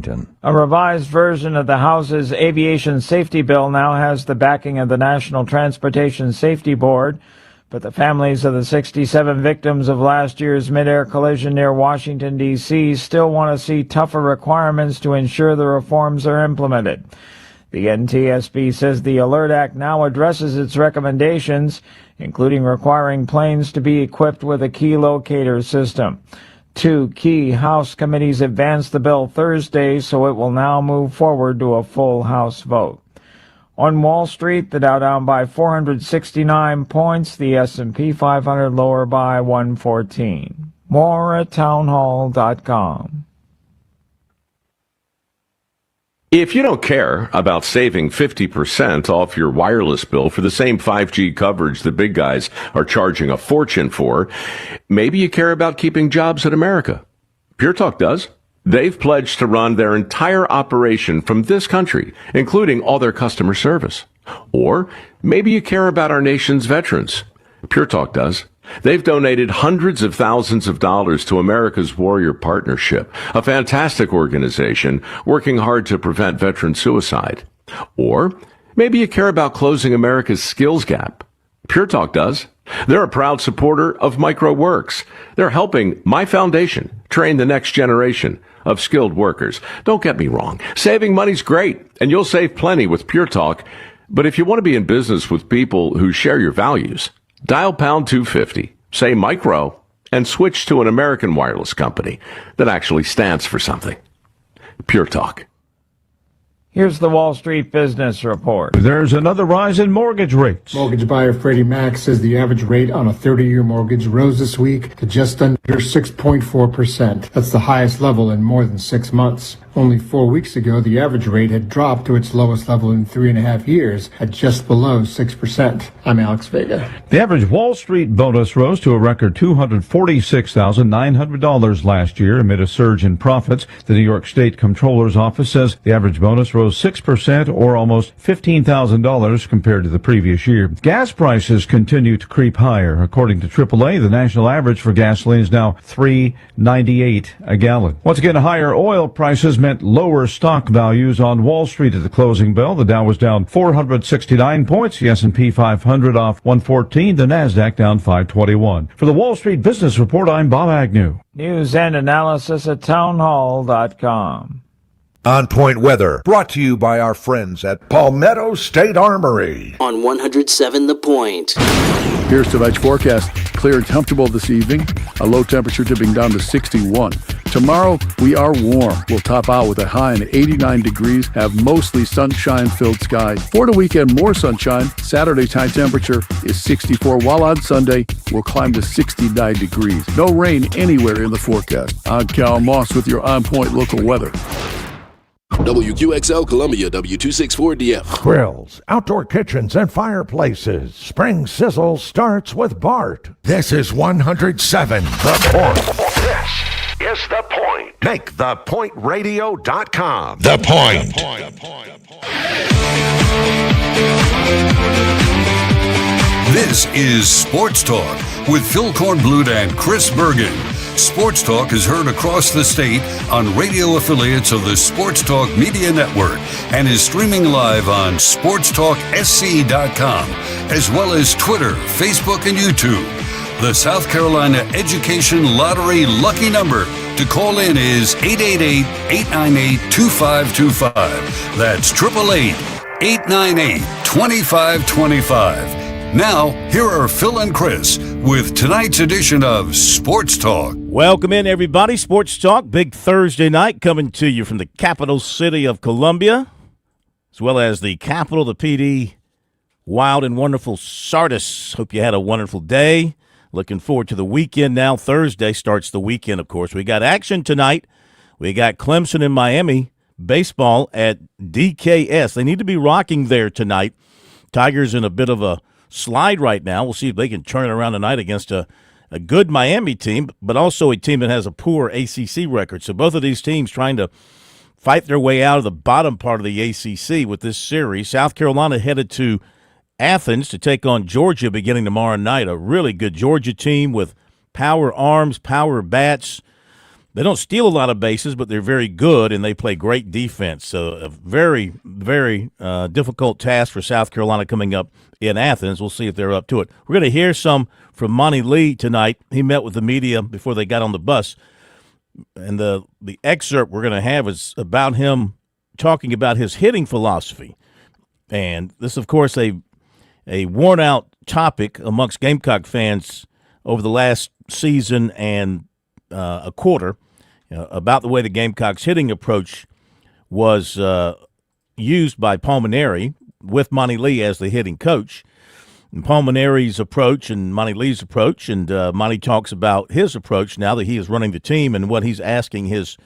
Washington. A revised version of the House's aviation safety bill now has the backing of the National Transportation Safety Board, but the families of the 67 victims of last year's mid-air collision near Washington, D.C. still want to see tougher requirements to ensure the reforms are implemented. The NTSB says the Alert Act now addresses its recommendations, including requiring planes to be equipped with a key locator system. Two key House committees advanced the bill Thursday, so it will now move forward to a full House vote. On Wall Street, the Dow down by 469 points, the S&P 500 lower by 114. More at townhall.com. If you don't care about saving 50% off your wireless bill for the same 5G coverage the big guys are charging a fortune for, maybe you care about keeping jobs in America. Pure Talk does. They've pledged to run their entire operation from this country, including all their customer service. Or maybe you care about our nation's veterans. Pure Talk does. They've donated hundreds of thousands of dollars to America's Warrior Partnership, a fantastic organization working hard to prevent veteran suicide. Or maybe you care about closing America's skills gap. Pure Talk does. They're a proud supporter of MicroWorks. They're helping my foundation train the next generation of skilled workers. Don't get me wrong. Saving money's great, and you'll save plenty with Pure Talk. But if you want to be in business with people who share your values, dial pound 250, say micro, and switch to an American wireless company that actually stands for something. Pure Talk. Here's the Wall Street Business Report. There's another rise in mortgage rates. Mortgage buyer Freddie Mac says the average rate on a 30-year mortgage rose this week to just under 6.4%. That's the highest level in more than 6 months. Only 4 weeks ago, the average rate had dropped to its lowest level in 3.5 years at just below 6%. I'm Alex Vega. The average Wall Street bonus rose to a record $246,900 last year amid a surge in profits. The New York State Comptroller's Office says the average bonus rose 6% or almost $15,000 compared to the previous year. Gas prices continue to creep higher. According to AAA, the national average for gasoline is now $3.98 a gallon. Once again, higher oil prices meant lower stock values on Wall Street at the closing bell. The Dow was down 469 points, the S&P 500 off 114, the Nasdaq down 521. For the Wall Street Business Report, I'm Bob Agnew. News and analysis at townhall.com. On Point Weather, brought to you by our friends at Palmetto State Armory. On 107 The Point. Here's tonight's forecast. Clear and comfortable this evening. A low temperature dipping down to 61. Tomorrow, we are warm. We'll top out with a high in 89 degrees, have mostly sunshine-filled skies. For the weekend, more sunshine. Saturday's high temperature is 64, while on Sunday, we'll climb to 69 degrees. No rain anywhere in the forecast. I'm Cal Moss with your On Point local weather. WQXL Columbia, W264DF. Grills, outdoor kitchens, and fireplaces. Spring sizzle starts with Bart. This is 107 The Point. This is The Point. Make thepointradio.com. The Point. This is Sports Talk with Phil Kornblut and Chris Bergen. Sports Talk is heard across the state on radio affiliates of the Sports Talk Media Network and is streaming live on SportsTalkSC.com, as well as Twitter, Facebook, and YouTube. The South Carolina Education Lottery lucky number to call in is 888-898-2525. That's 888-898-2525. Now, here are Phil and Chris with tonight's edition of Sports Talk. Welcome in, everybody. Sports Talk, big Thursday night, coming to you from the capital city of Columbia, as well as the capital, the PD, wild and wonderful Sardis. Hope you had a wonderful day. Looking forward to the weekend now. Thursday starts the weekend, of course. We got action tonight. We got Clemson and Miami baseball at DKS. They need to be rocking there tonight. Tigers in a bit of a slide right now. We'll see if they can turn it around tonight against a good Miami team, but also a team that has a poor ACC record. So both of these teams trying to fight their way out of the bottom part of the ACC with this series. South Carolina headed to Athens to take on Georgia beginning tomorrow night. A really good Georgia team with power arms, power bats. They don't steal a lot of bases, but they're very good, and they play great defense. So a very, very difficult task for South Carolina coming up in Athens. We'll see if they're up to it. We're going to hear some from Monty Lee tonight. He met with the media before they got on the bus, and the excerpt we're going to have is about him talking about his hitting philosophy. And this, of course, a worn-out topic amongst Gamecock fans over the last season and a quarter. About the way the Gamecocks' hitting approach was used by Palmineri with Monty Lee as the hitting coach. And Palmineri's approach and Monty Lee's approach, and Monty talks about his approach now that he is running the team and what he's asking his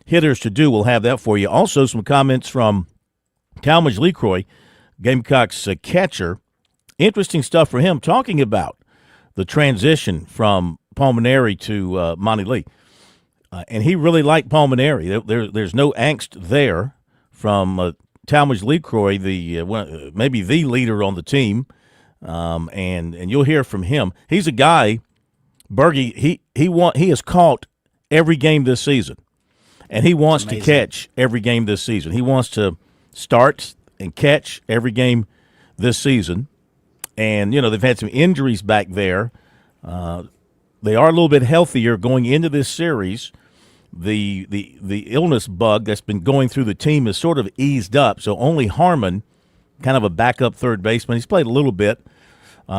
hitters to do. We'll have that for you. Also, some comments from Talmadge LeCroy, Gamecocks catcher. Interesting stuff for him, talking about the transition from Palmineri to Monty Lee. And he really liked Palmineri. There's no angst there from Talmadge LeCroy, maybe the leader on the team, and you'll hear from him. He's a guy, Bergie. He has caught every game this season, and he wants to catch every game this season. He wants to start and catch every game this season. And they've had some injuries back there. They are a little bit healthier going into this series. The illness bug that's been going through the team is sort of eased up. So only Harmon, kind of a backup third baseman, he's played a little bit.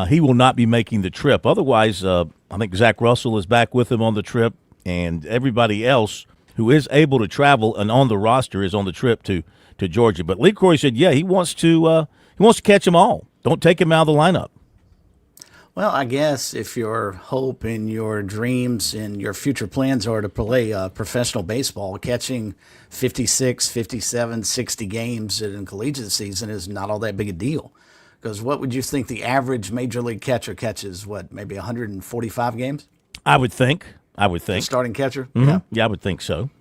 He will not be making the trip. Otherwise, I think Zach Russell is back with him on the trip, and everybody else who is able to travel and on the roster is on the trip to Georgia. But LeCroy said, yeah, he wants to catch them all. Don't take him out of the lineup. Well, I guess if your hope and your dreams and your future plans are to play professional baseball, catching 56, 57, 60 games in collegiate season is not all that big a deal. Because what would you think the average major league catcher catches, maybe 145 games? I would think. The starting catcher? Mm-hmm. Yeah, I would think so.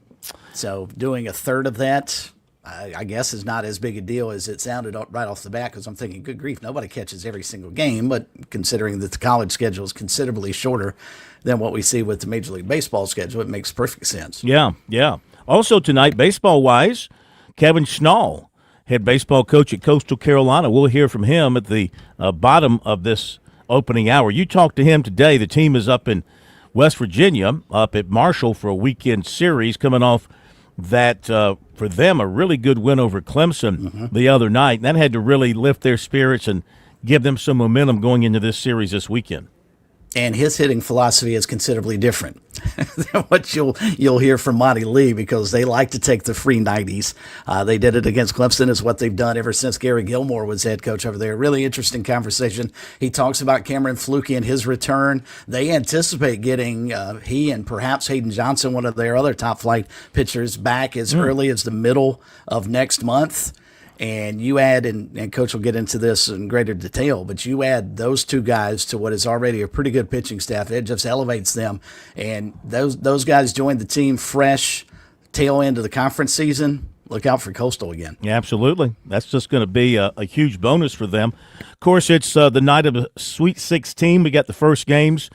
So doing a third of that, I guess, is not as big a deal as it sounded right off the bat, because I'm thinking, good grief, nobody catches every single game. But considering that the college schedule is considerably shorter than what we see with the Major League Baseball schedule, it makes perfect sense. Yeah. Also tonight, baseball-wise, Kevin Schnall, head baseball coach at Coastal Carolina. We'll hear from him at the bottom of this opening hour. You talked to him today. The team is up in West Virginia, up at Marshall for a weekend series, coming off that, for them, a really good win over Clemson the other night. And that had to really lift their spirits and give them some momentum going into this series this weekend. And his hitting philosophy is considerably different than what you'll hear from Monty Lee, because they like to take the free 90s. They did it against Clemson. Is what they've done ever since Gary Gilmore was head coach over there. Really interesting conversation. He talks about Cameron Fluke and his return. They anticipate getting he and perhaps Hayden Johnson, one of their other top flight pitchers, back as early as the middle of next month. And you add, and Coach will get into this in greater detail, but you add those two guys to what is already a pretty good pitching staff. It just elevates them. And those guys joined the team fresh, tail end of the conference season. Look out for Coastal again. Yeah, absolutely. That's just going to be a huge bonus for them. Of course, it's the night of the Sweet 16. We got the first games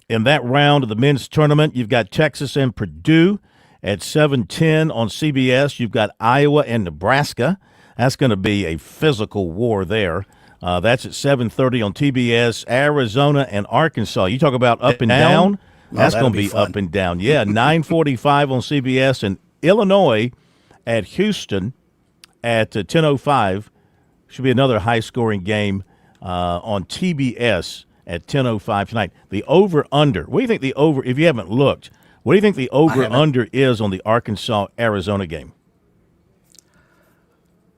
in that round of the men's tournament. You've got Texas and Purdue at 7:10 on CBS. You've got Iowa and Nebraska. That's going to be a physical war there. That's at 7:30 on TBS. Arizona and Arkansas. You talk about up and down. That's going to be up and down. Yeah, 9:45 on CBS. And Illinois at Houston at 10:05. Should be another high-scoring game on TBS at 10:05 tonight. The over-under. What do you think the over, if you haven't looked, what do you think the over-under is on the Arkansas-Arizona game?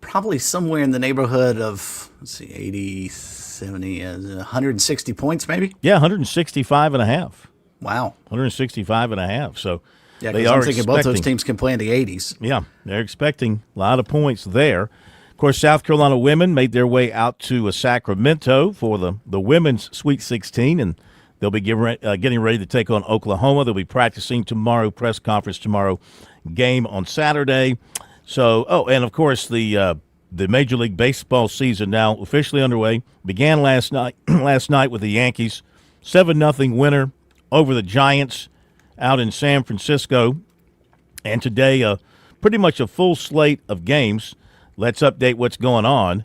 Probably somewhere in the neighborhood of, 80, 70, 160 points maybe? Yeah, 165 and a half. Wow. 165 and a half. So yeah, they are I'm thinking both those teams can play in the 80s. Yeah, they're expecting a lot of points there. Of course, South Carolina women made their way out to Sacramento for the women's Sweet 16, and they'll be getting ready to take on Oklahoma. They'll be practicing tomorrow, press conference tomorrow, game on Saturday. So, and of course the Major League Baseball season now officially underway. Began last night with the Yankees 7-0 winner over the Giants out in San Francisco. And today, pretty much a full slate of games. Let's update what's going on.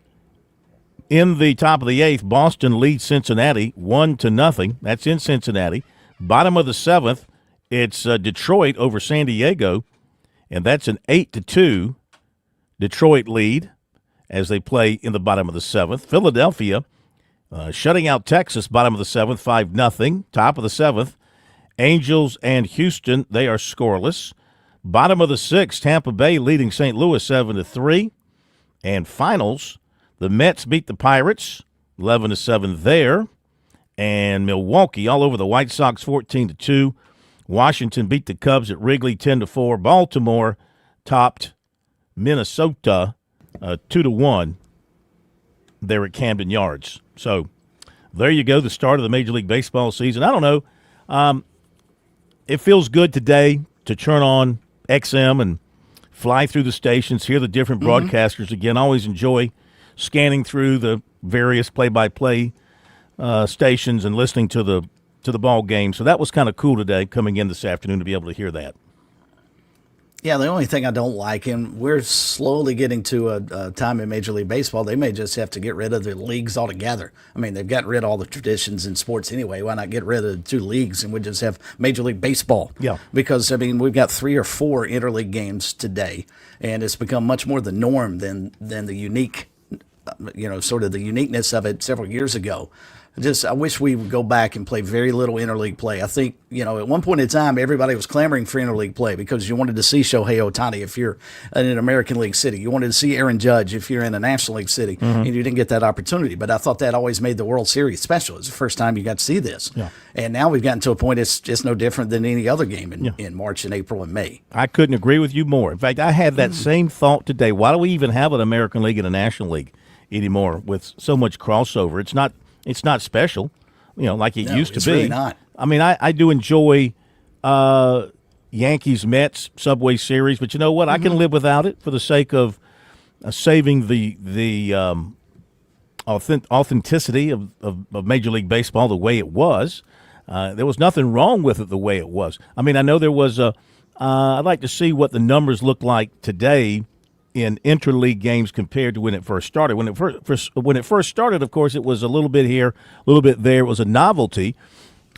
In the top of the 8th, Boston leads Cincinnati 1-0. That's in Cincinnati. Bottom of the 7th, it's Detroit over San Diego, and that's an 8-2 Detroit lead as they play in the bottom of the 7th. Philadelphia shutting out Texas, bottom of the 7th, 5-0. Top of the 7th, Angels and Houston, they are scoreless. Bottom of the 6th, Tampa Bay leading St. Louis 7-3. And finals, the Mets beat the Pirates 11-7 there. And Milwaukee all over the White Sox 14-2. Washington beat the Cubs at Wrigley 10-4. Baltimore topped Minnesota 2-1 there at Camden Yards. So there you go, the start of the Major League Baseball season. I don't know. It feels good today to turn on XM and fly through the stations, hear the different broadcasters again. I always enjoy scanning through the various play-by-play stations and listening to the ball game. So that was kind of cool today, coming in this afternoon to be able to hear that. Yeah, the only thing I don't like, and we're slowly getting to a time in Major League Baseball, they may just have to get rid of the leagues altogether. I mean, they've gotten rid of all the traditions in sports anyway. Why not get rid of the 2 leagues and we just have Major League Baseball? Yeah. Because, I mean, we've got 3 or 4 interleague games today, and it's become much more the norm than the unique, sort of the uniqueness of it several years ago. I wish we would go back and play very little interleague play. I think, at one point in time, everybody was clamoring for interleague play because you wanted to see Shohei Ohtani if you're in an American League city. You wanted to see Aaron Judge if you're in a National League city, and you didn't get that opportunity. But I thought that always made the World Series special. It's the first time you got to see this. Yeah. And now we've gotten to a point it's just no different than any other game in March and April and May. I couldn't agree with you more. In fact, I had that same thought today. Why do we even have an American League and a National League anymore with so much crossover? It's not special, like it used to be. Really not. I mean, I do enjoy Yankees Mets Subway Series, but you know what? I can live without it for the sake of saving the authenticity of Major League Baseball the way it was. There was nothing wrong with it the way it was. I mean, I know there was I'd like to see what the numbers look like today in interleague games compared to when it first started. When it first started, of course, it was a little bit here, a little bit there. It was a novelty,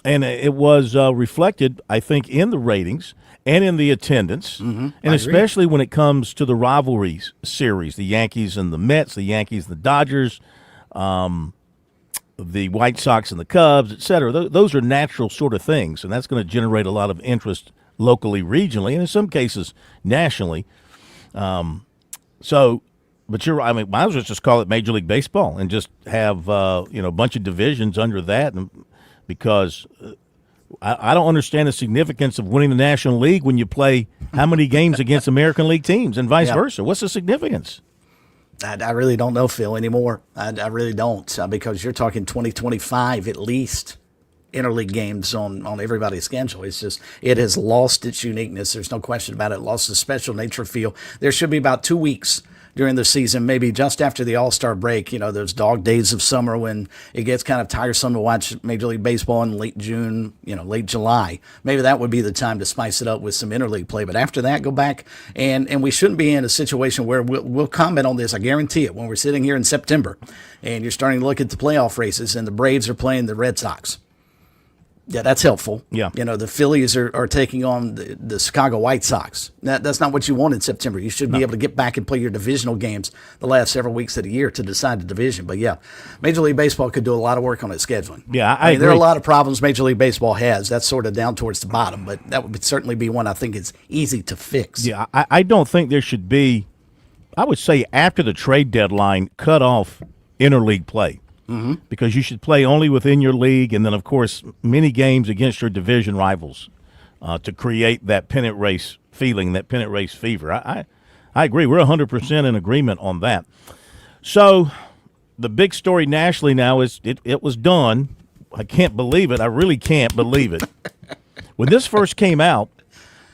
and it was reflected, I think, in the ratings and in the attendance, and especially when it comes to the rivalries series, the Yankees and the Mets, the Yankees and the Dodgers, the White Sox and the Cubs, et cetera. Those are natural sort of things, and that's going to generate a lot of interest locally, regionally, and in some cases nationally. But you're right. I mean, might as well just call it Major League Baseball and just have a bunch of divisions under that, because I don't understand the significance of winning the National League when you play how many games against American League teams and vice versa. What's the significance? I really don't know, Phil, anymore. I really don't, because you're talking 2025 at least interleague games on everybody's schedule. It's just, it has lost its uniqueness. There's no question about it. Lost the special nature feel. There should be about 2 weeks during the season, maybe just after the All-Star break, those dog days of summer when it gets kind of tiresome to watch Major League Baseball in late June, late July. Maybe that would be the time to spice it up with some interleague play. But after that, go back, and we shouldn't be in a situation where we'll comment on this, I guarantee it, when we're sitting here in September and you're starting to look at the playoff races and the Braves are playing the Red Sox. Yeah, that's helpful. Yeah. The Phillies are taking on the Chicago White Sox. That's not what you want in September. You should be able to get back and play your divisional games the last several weeks of the year to decide the division. But, yeah, Major League Baseball could do a lot of work on its scheduling. Yeah, I mean, there are a lot of problems Major League Baseball has. That's sort of down towards the bottom, but that would certainly be one I think is easy to fix. Yeah, I don't think there should be, I would say after the trade deadline, cut off interleague play. Because you should play only within your league, and then, of course, many games against your division rivals to create that pennant race feeling, that pennant race fever. I agree. We're 100% in agreement on that. So the big story nationally now is it was done. I can't believe it. I really can't believe it. When this first came out,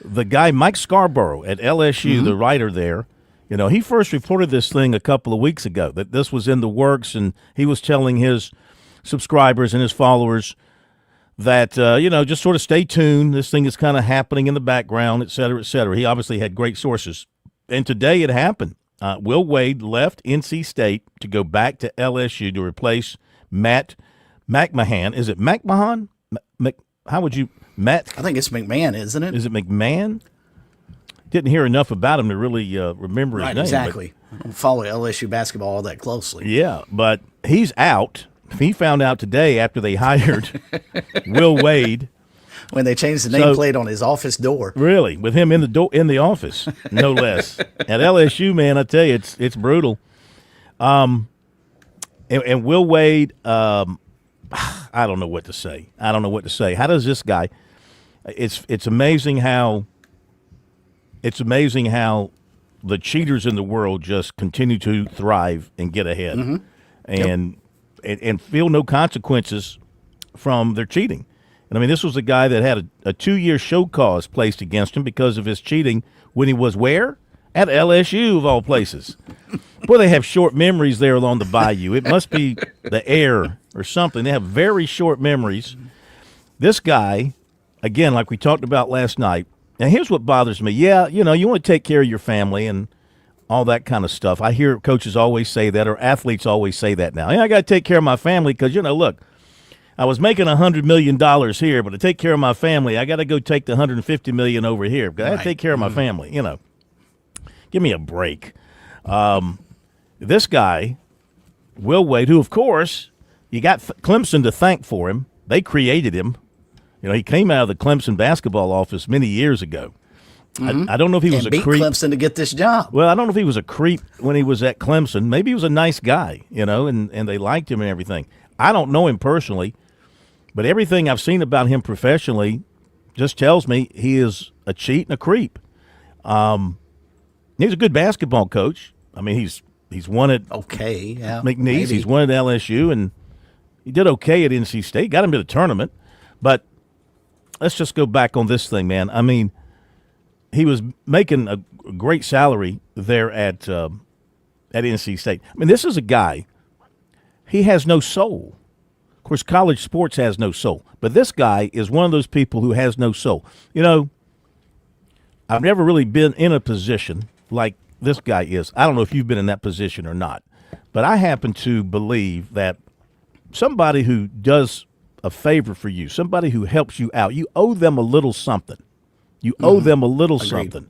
the guy Mike Scarborough at LSU, the writer there, he first reported this thing a couple of weeks ago, that this was in the works, and he was telling his subscribers and his followers that, just sort of stay tuned. This thing is kind of happening in the background, et cetera, et cetera. He obviously had great sources. And today it happened. Will Wade left NC State to go back to LSU to replace Matt McMahon. Is it McMahon? How would you – Matt? I think it's McMahon, isn't it? Is it McMahon? Didn't hear enough about him to really remember his Right, name. exactly. I don't follow LSU basketball all that closely. Yeah, but he's out. He found out today after they hired Will Wade. When they changed the nameplate on his office door. Really, with him in the office, no less. At LSU, man, I tell you, it's brutal. And Will Wade, I don't know what to say. How does this guy? It's amazing how the cheaters in the world just continue to thrive and get ahead, and feel no consequences from their cheating. And I mean, this was a guy that had a 2-year show cause placed against him because of his cheating when he was where? At LSU, of all places. Boy, they have short memories there along the bayou. It must be the air or something. They have very short memories. This guy, again, like we talked about last night, and here's what bothers me. Yeah, you want to take care of your family and all that kind of stuff. I hear coaches always say that, or athletes always say that now. I got to take care of my family because, look, I was making $100 million here, but to take care of my family, I got to go take the $150 million over here because I got to take care of my family. Give me a break. This guy, Will Wade, who, of course, you got Clemson to thank for him. They created him. He came out of the Clemson basketball office many years ago. I don't know if he was a creep. Clemson to get this job. Well, I don't know if he was a creep when he was at Clemson. Maybe he was a nice guy, and they liked him and everything. I don't know him personally, but everything I've seen about him professionally just tells me he is a cheat and a creep. He's a good basketball coach. I mean, he's won at McNeese. Maybe. He's won at LSU, and he did okay at NC State. Got him to the tournament. But let's just go back on this thing, man. I mean, he was making a great salary there at NC State. I mean, this is a guy. He has no soul. Of course, college sports has no soul. But this guy is one of those people who has no soul. I've never really been in a position like this guy is. I don't know if you've been in that position or not. But I happen to believe that somebody who does a favor for you, somebody who helps you out, you owe them a little something. You owe them a little something.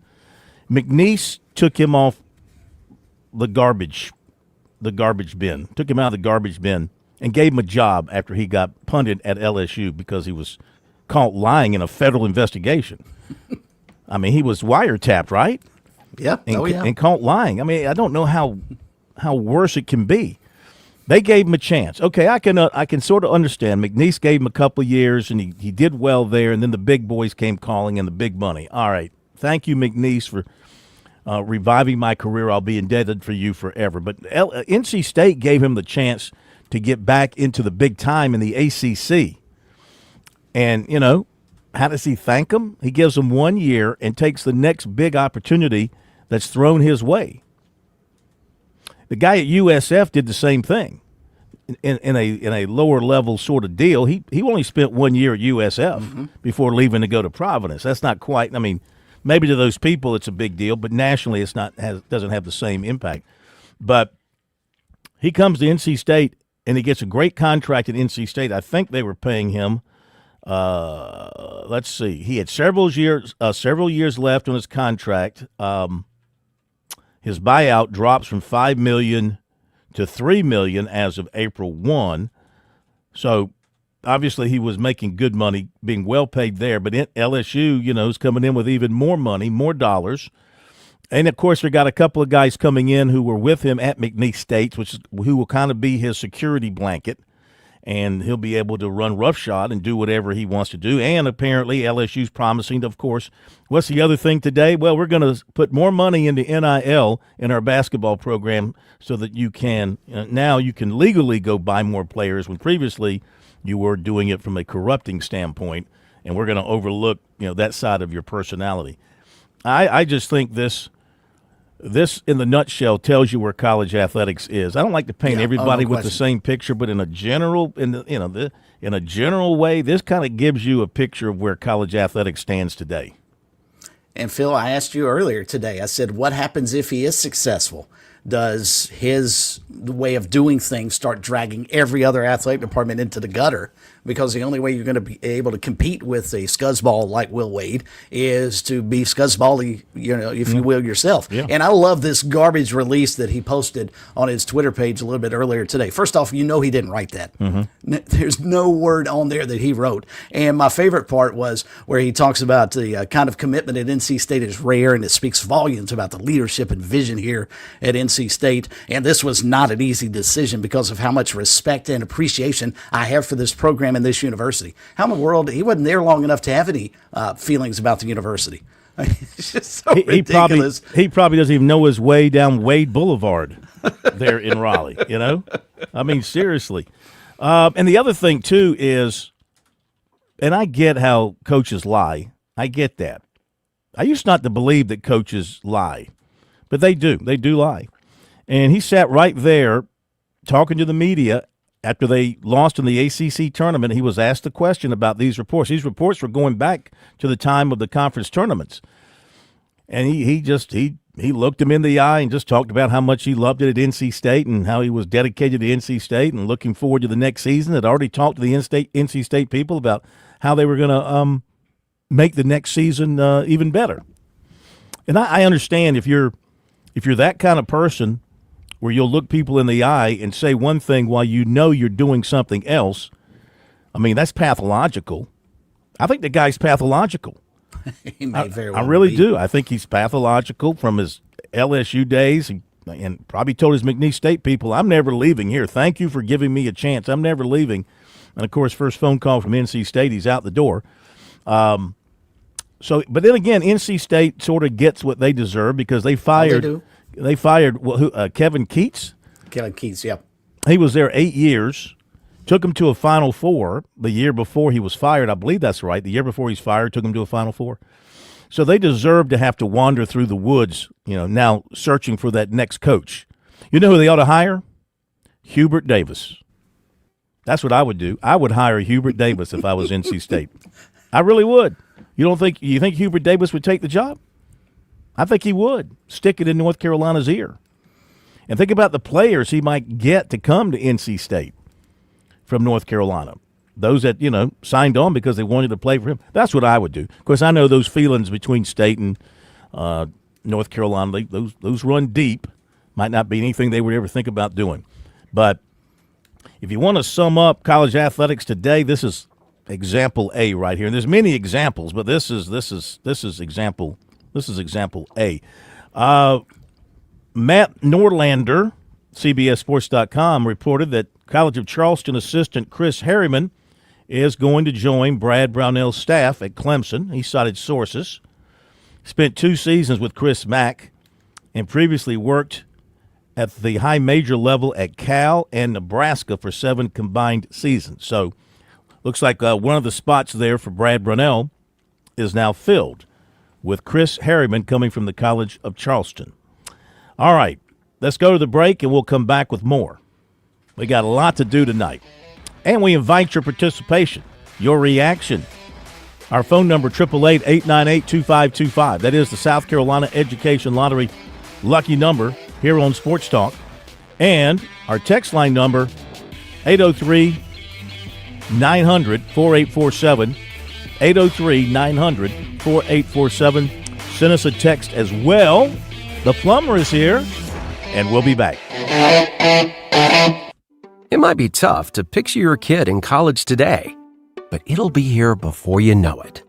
McNeese took him off the garbage bin, took him out of the garbage bin, and gave him a job after he got punted at LSU because he was caught lying in a federal investigation. I mean, he was wiretapped, right? Yep. And caught lying. I mean, I don't know how worse it can be. They gave him a chance. Okay, I can sort of understand. McNeese gave him a couple of years, and he did well there, and then the big boys came calling and the big money. All right. Thank you, McNeese, for reviving my career. I'll be indebted for you forever. But NC State gave him the chance to get back into the big time in the ACC. And, how does he thank them? He gives them 1 year and takes the next big opportunity that's thrown his way. The guy at USF did the same thing in a lower level sort of deal. He only spent 1 year at USF before leaving to go to Providence. That's not quite. I mean, maybe to those people it's a big deal, but nationally it's not doesn't have the same impact. But he comes to NC State and he gets a great contract at NC State. I think they were paying him. Let's see. He had several years left on his contract. His buyout drops from $5 million to $3 million as of April 1. So obviously he was making good money, being well paid there. But LSU, is coming in with even more money, more dollars. And of course, they got a couple of guys coming in who were with him at McNeese State, who will kind of be his security blanket. And he'll be able to run roughshod and do whatever he wants to do. And apparently LSU's promising, of course. What's the other thing today? Well, we're going to put more money into NIL in our basketball program so that you can now you can legally go buy more players when previously you were doing it from a corrupting standpoint. And we're going to overlook that side of your personality. I just think this this, in the nutshell, tells you where college athletics is. I don't like to paint everybody no with the question. same picture, but in a general, in a general way, this kind of gives you a picture of where college athletics stands today. And Phil, I asked you earlier today, I said, what happens if he is successful? Does his way of doing things start dragging every other athletic department into the gutter? Because the only way you're going to be able to compete with a scuzzball like Will Wade is to be scuzzbally, if you will, yourself. Yeah. And I love this garbage release that he posted on his Twitter page a little bit earlier today. First off, he didn't write that. There's no word on there that he wrote. And my favorite part was where he talks about the kind of commitment at NC State is rare, and it speaks volumes about the leadership and vision here at NC State. And this was not an easy decision because of how much respect and appreciation I have for this program and this university. How in the world, he wasn't there long enough to have any feelings about the university. It's just so ridiculous. He probably doesn't even know his way down Wade Boulevard there in Raleigh, I mean, seriously. And the other thing, too, is, and I get how coaches lie. I get that. I used not to believe that coaches lie, but they do. They do lie. And he sat right there talking to the media after they lost in the ACC tournament. He was asked a question about these reports. These reports were going back to the time of the conference tournaments. And he looked him in the eye and just talked about how much he loved it at NC State and how he was dedicated to NC State and looking forward to the next season. Had already talked to the NC State people about how they were going to make the next season even better. And I understand if you're that kind of person where you'll look people in the eye and say one thing while you're doing something else. I mean, that's pathological. I think the guy's pathological. He may very well I really be. do. I think he's pathological from his LSU days and probably told his McNeese State people, I'm never leaving here. Thank you for giving me a chance. I'm never leaving. And, of course, first phone call from NC State, he's out the door. But then again, NC State sort of gets what they deserve because they fired. They do. They fired Kevin Keats. Kevin Keats, yeah. He was there 8 years, took him to a Final Four the year before he was fired. I believe that's right. The year before he's fired, took him to a Final Four. So they deserve to have to wander through the woods, now searching for that next coach. You know who they ought to hire? Hubert Davis. That's what I would do. I would hire Hubert Davis if I was NC State. I really would. You think Hubert Davis would take the job? I think he would. Stick it in North Carolina's ear. And think about the players he might get to come to NC State from North Carolina. Those that, signed on because they wanted to play for him. That's what I would do. Of course, I know those feelings between State and North Carolina, those run deep. Might not be anything they would ever think about doing. But if you want to sum up college athletics today, this is example A right here. And there's many examples, but this is example A. Matt Norlander, CBSSports.com, reported that College of Charleston assistant Chris Harriman is going to join Brad Brownell's staff at Clemson. He cited sources. Spent 2 seasons with Chris Mack and previously worked at the high major level at Cal and Nebraska for 7 combined seasons. So looks like one of the spots there for Brad Brownell is now filled with Chris Harriman coming from the College of Charleston. All right, let's go to the break, and we'll come back with more. We got a lot to do tonight, and we invite your participation, your reaction. Our phone number, 888-898-2525. That is the South Carolina Education Lottery lucky number here on Sports Talk. And our text line number, 803-900-4847. 803-900-4847. Send us a text as well. The plumber is here, and we'll be back. It might be tough to picture your kid in college today, but it'll be here before you know it.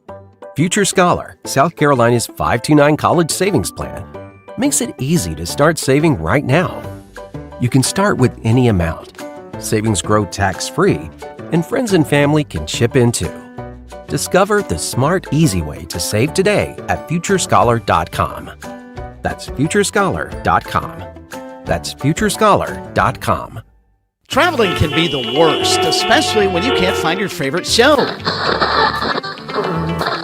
Future Scholar, South Carolina's 529 college savings plan, makes it easy to start saving right now. You can start with any amount. Savings grow tax-free, and friends and family can chip in too. Discover the smart, easy way to save today at FutureScholar.com. That's FutureScholar.com. That's FutureScholar.com. Traveling can be the worst, especially when you can't find your favorite show.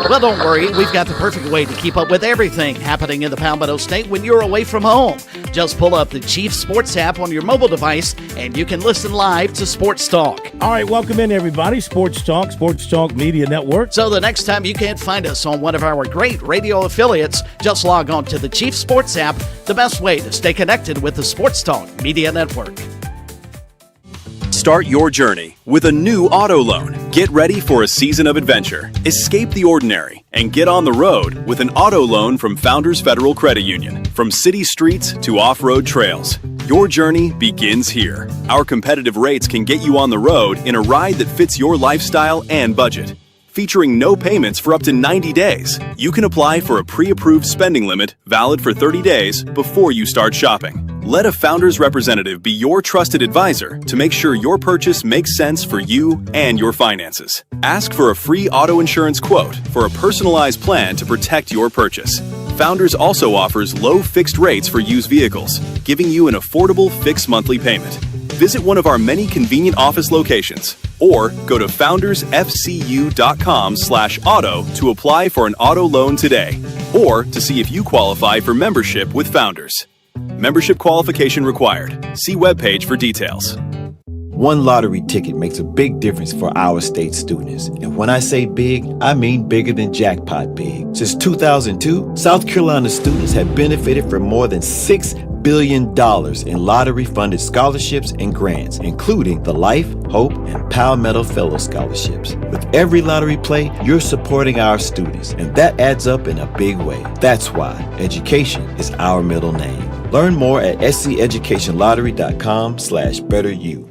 Well, don't worry. We've got the perfect way to keep up with everything happening in the Palmetto State when you're away from home. Just pull up the Chief Sports app on your mobile device, and you can listen live to Sports Talk. All right, welcome in, everybody. Sports Talk Media Network. So the next time you can't find us on one of our great radio affiliates, just log on to the Chief Sports app, the best way to stay connected with the Sports Talk Media Network. Start your journey with a new auto loan. Get ready for a season of adventure. Escape the ordinary and get on the road with an auto loan from Founders Federal Credit Union. From city streets to off-road trails, your journey begins here. Our competitive rates can get you on the road in a ride that fits your lifestyle and budget. Featuring no payments for up to 90 days, you can apply for a pre-approved spending limit valid for 30 days before you start shopping. Let a Founders representative be your trusted advisor to make sure your purchase makes sense for you and your finances. Ask for a free auto insurance quote for a personalized plan to protect your purchase. Founders also offers low fixed rates for used vehicles, giving you an affordable fixed monthly payment. Visit one of our many convenient office locations or go to foundersfcu.com/auto to apply for an auto loan today or to see if you qualify for membership with Founders. Membership qualification required. See webpage for details. One lottery ticket makes a big difference for our state students. And when I say big, I mean bigger than jackpot big. Since 2002, South Carolina students have benefited from more than $6 billion in lottery-funded scholarships and grants, including the Life, Hope, and Palmetto Fellow Scholarships. With every lottery play, you're supporting our students, and that adds up in a big way. That's why education is our middle name. Learn more at sceducationlottery.com/betteryou.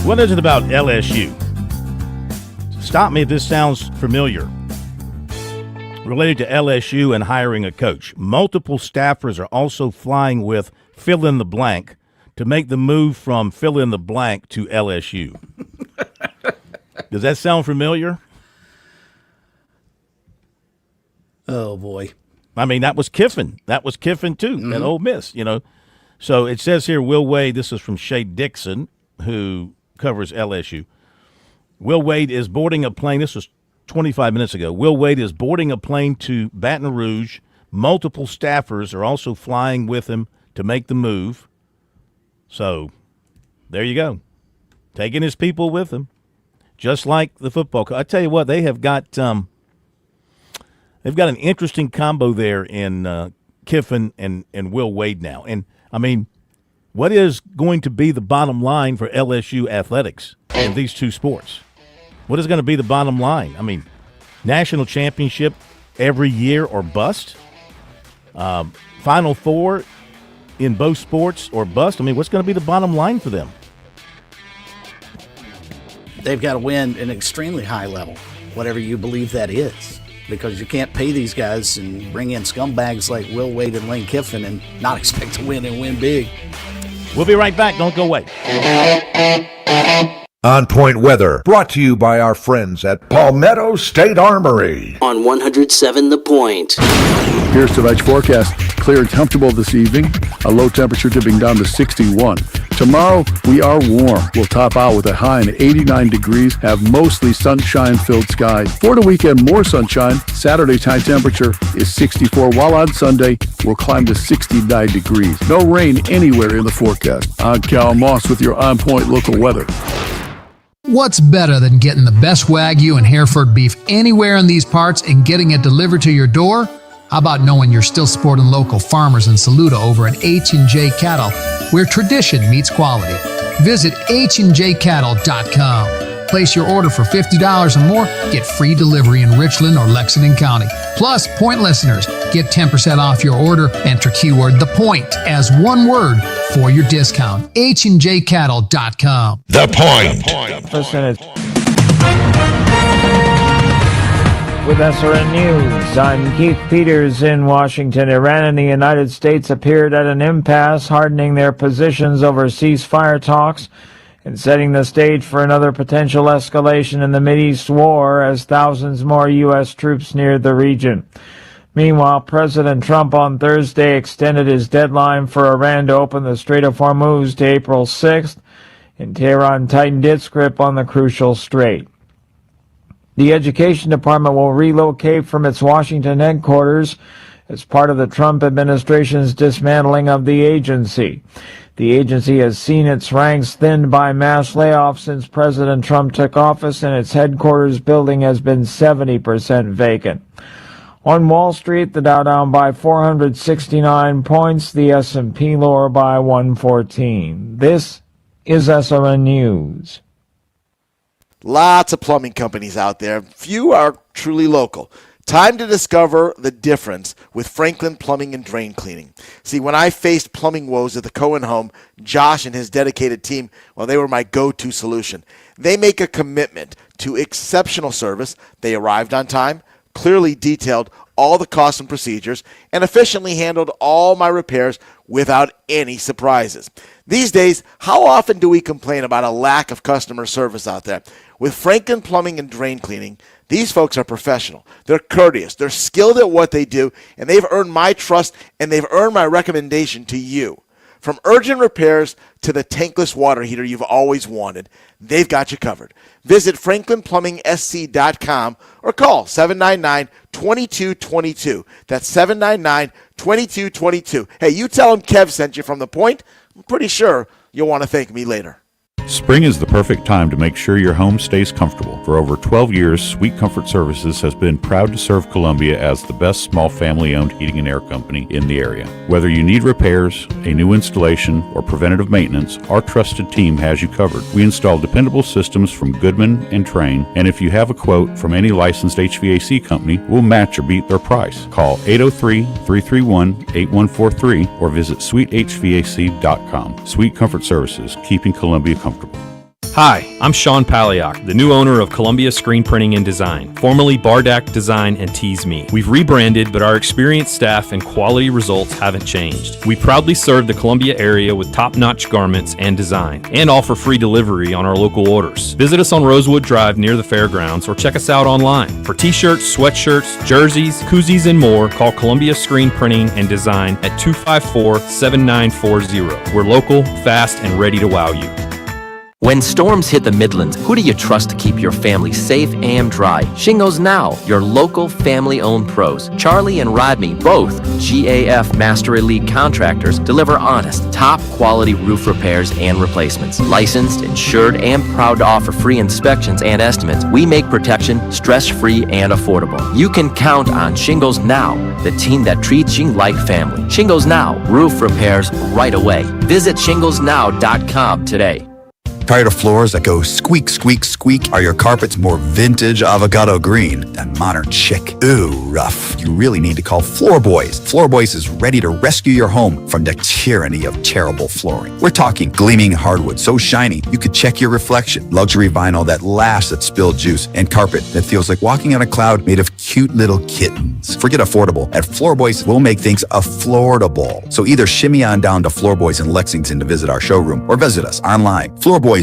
What is it about LSU? Stop me if this sounds familiar. Related to LSU and hiring a coach. Multiple staffers are also flying with fill in the blank to make the move from fill in the blank to LSU. Does that sound familiar? Oh, boy. I mean, that was Kiffin. That was Kiffin, too, at Ole Miss, you know. So it says here, Will Wade, this is from Shay Dixon, who covers LSU. Will Wade is boarding a plane. This was 25 minutes ago. Will Wade is boarding a plane to Baton Rouge. Multiple staffers are also flying with him to make the move. So there you go. Taking his people with him, just like the football coach. I tell you what, they have got they've got an interesting combo there in Kiffin and Will Wade now. And, I mean, what is going to be the bottom line for LSU athletics in these two sports? What is going to be the bottom line? I mean, national championship every year or bust? Final Four in both sports or bust? I mean, what's going to be the bottom line for them? They've got to win an extremely high level, whatever you believe that is, because you can't pay these guys and bring in scumbags like Will Wade and Lane Kiffin and not expect to win and win big. We'll be right back. Don't go away. On Point Weather, brought to you by our friends at Palmetto State Armory. On 107 The Point. Here's tonight's forecast. Clear and comfortable this evening. A low temperature dipping down to 61. Tomorrow, we are warm. We'll top out with a high in 89 degrees, have mostly sunshine-filled skies. For the weekend, more sunshine. Saturday's high temperature is 64, while on Sunday, we'll climb to 69 degrees. No rain anywhere in the forecast. I'm Cal Moss with your On Point local weather. What's better than getting the best Wagyu and Hereford beef anywhere in these parts and getting it delivered to your door? How about knowing you're still supporting local farmers in Saluda over at H&J Cattle, where tradition meets quality? Visit HandJCattle.com. Place your order for $50 or more, get free delivery in Richland or Lexington County. Plus, Point listeners get 10% off your order. Enter keyword The Point as one word for your discount. HandJCattle.com. The Point. with SRN News. I'm Keith Peters in Washington. Iran and the United States appeared at an impasse, hardening their positions over ceasefire talks and setting the stage for another potential escalation in the Mideast war as thousands more U.S. troops neared the region. Meanwhile, President Trump on Thursday extended his deadline for Iran to open the Strait of Hormuz to April 6th, and Tehran tightened its grip on the crucial strait. The Education Department will relocate from its Washington headquarters as part of the Trump administration's dismantling of the agency. The agency has seen its ranks thinned by mass layoffs since President Trump took office, and its headquarters building has been 70% vacant. On Wall Street, the Dow down by 469 points, the S&P lower by 114. This is SRN News. Lots of plumbing companies out there. Few are truly local. Time to discover the difference with Franklin Plumbing and Drain Cleaning. See, when I faced plumbing woes at the Cohen home, Josh and his dedicated team, well, they were my go-to solution. They make a commitment to exceptional service. They arrived on time, clearly detailed all the costs and procedures, and efficiently handled all my repairs without any surprises. These days, how often do we complain about a lack of customer service out there? With Franklin Plumbing and Drain Cleaning, these folks are professional. They're courteous. They're skilled at what they do, and they've earned my trust, and they've earned my recommendation to you. From urgent repairs to the tankless water heater you've always wanted, they've got you covered. Visit franklinplumbing.sc.com or call 799-2222. That's 799-2222. Hey, you tell them Kev sent you from The Point. I'm pretty sure you'll want to thank me later. Spring is the perfect time to make sure your home stays comfortable. For over 12 years, Sweet Comfort Services has been proud to serve Columbia as the best small family-owned heating and air company in the area. Whether you need repairs, a new installation, or preventative maintenance, our trusted team has you covered. We install dependable systems from Goodman and Train, and if you have a quote from any licensed HVAC company, we'll match or beat their price. Call 803-331-8143 or visit sweethvac.com. Sweet Comfort Services, keeping Columbia comfortable. Hi, I'm Sean Palahniuk, the new owner of Columbia Screen Printing and Design, formerly Bardak Design and Tease Me. We've rebranded, but our experienced staff and quality results haven't changed. We proudly serve the Columbia area with top-notch garments and design, and offer free delivery on our local orders. Visit us on Rosewood Drive near the fairgrounds, or check us out online. For t-shirts, sweatshirts, jerseys, koozies, and more, call Columbia Screen Printing and Design at 254-7940. We're local, fast, and ready to wow you. When storms hit the Midlands, who do you trust to keep your family safe and dry? Shingles Now, your local family-owned pros. Charlie and Rodney, both GAF Master Elite contractors, deliver honest, top-quality roof repairs and replacements. Licensed, insured, and proud to offer free inspections and estimates, we make protection stress-free and affordable. You can count on Shingles Now, the team that treats you like family. Shingles Now, roof repairs right away. Visit shinglesnow.com today. Tired of floors that go squeak, squeak, squeak? Are your carpets more vintage avocado green than modern chic? Ooh, rough. You really need to call Floor Boys. Floor Boys is ready to rescue your home from the tyranny of terrible flooring. We're talking gleaming hardwood so shiny you could check your reflection, luxury vinyl that laughs at spilled juice, and carpet that feels like walking on a cloud made of cute little kittens. Forget affordable. At Floor Boys, we'll make things affordable. So either shimmy on down to Floor Boys in Lexington to visit our showroom or visit us online. Floorboys.com.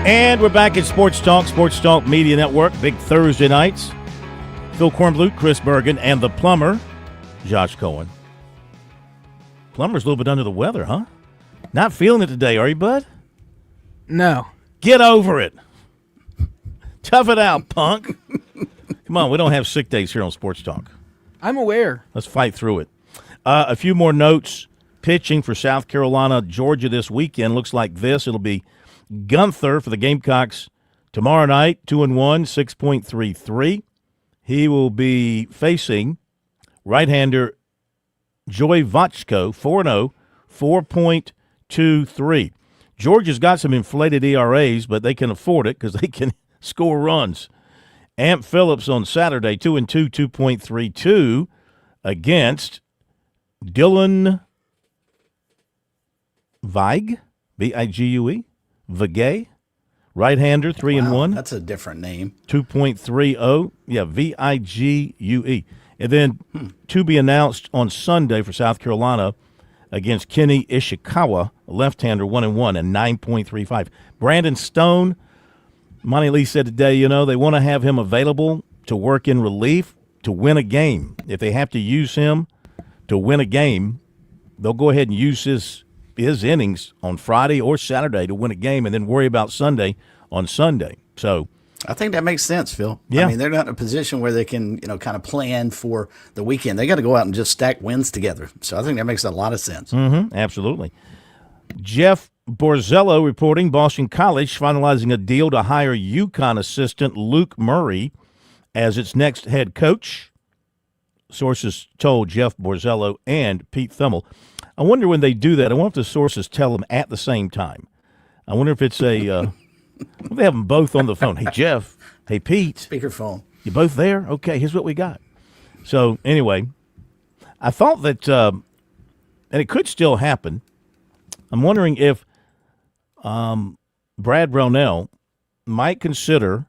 And we're back at Sports Talk Media Network, big Thursday nights. Phil Kornblut, Chris Bergen, and the plumber, Josh Cohen. Plumber's a little bit under the weather, huh? Not feeling it today, are you, bud? No. Get over it. Tough it out, punk. Come on, we don't have sick days here on Sports Talk. I'm aware. Let's fight through it. A few more notes. Pitching for South Carolina, Georgia this weekend looks like this. It'll be Gunther for the Gamecocks tomorrow night, 2-1, 6.33. He will be facing right-hander Joy Votchko, 4-0, 4.23. Georgia's got some inflated ERAs, but they can afford it because they can score runs. Amp Phillips on Saturday, 2-2, 2.32 against Dylan Vigue, V-I-G-U-E, Vigue, right-hander, 3-1. That's a different name. 2.30, yeah, Vigue. And then to be announced on Sunday for South Carolina against Kenny Ishikawa, a left-hander, 1-1 and 9.35. Brandon Stone, Monty Lee said today, they want to have him available to work in relief to win a game. If they have to use him to win a game, they'll go ahead and use his innings on Friday or Saturday to win a game and then worry about Sunday on Sunday. So I think that makes sense, Phil. Yeah. I mean, they're not in a position where they can, kind of plan for the weekend. They got to go out and just stack wins together. So I think that makes a lot of sense. Mm-hmm, absolutely. Jeff Borzello reporting Boston College finalizing a deal to hire UConn assistant Luke Murray as its next head coach. Sources told Jeff Borzello and Pete Thummel. I wonder when they do that, I wonder if the sources tell them at the same time. I wonder if it's they have them both on the phone. Hey, Jeff. Hey, Pete. Speakerphone. You both there? Okay, here's what we got. So, anyway, I thought that, and it could still happen, I'm wondering if Brad Brownell might consider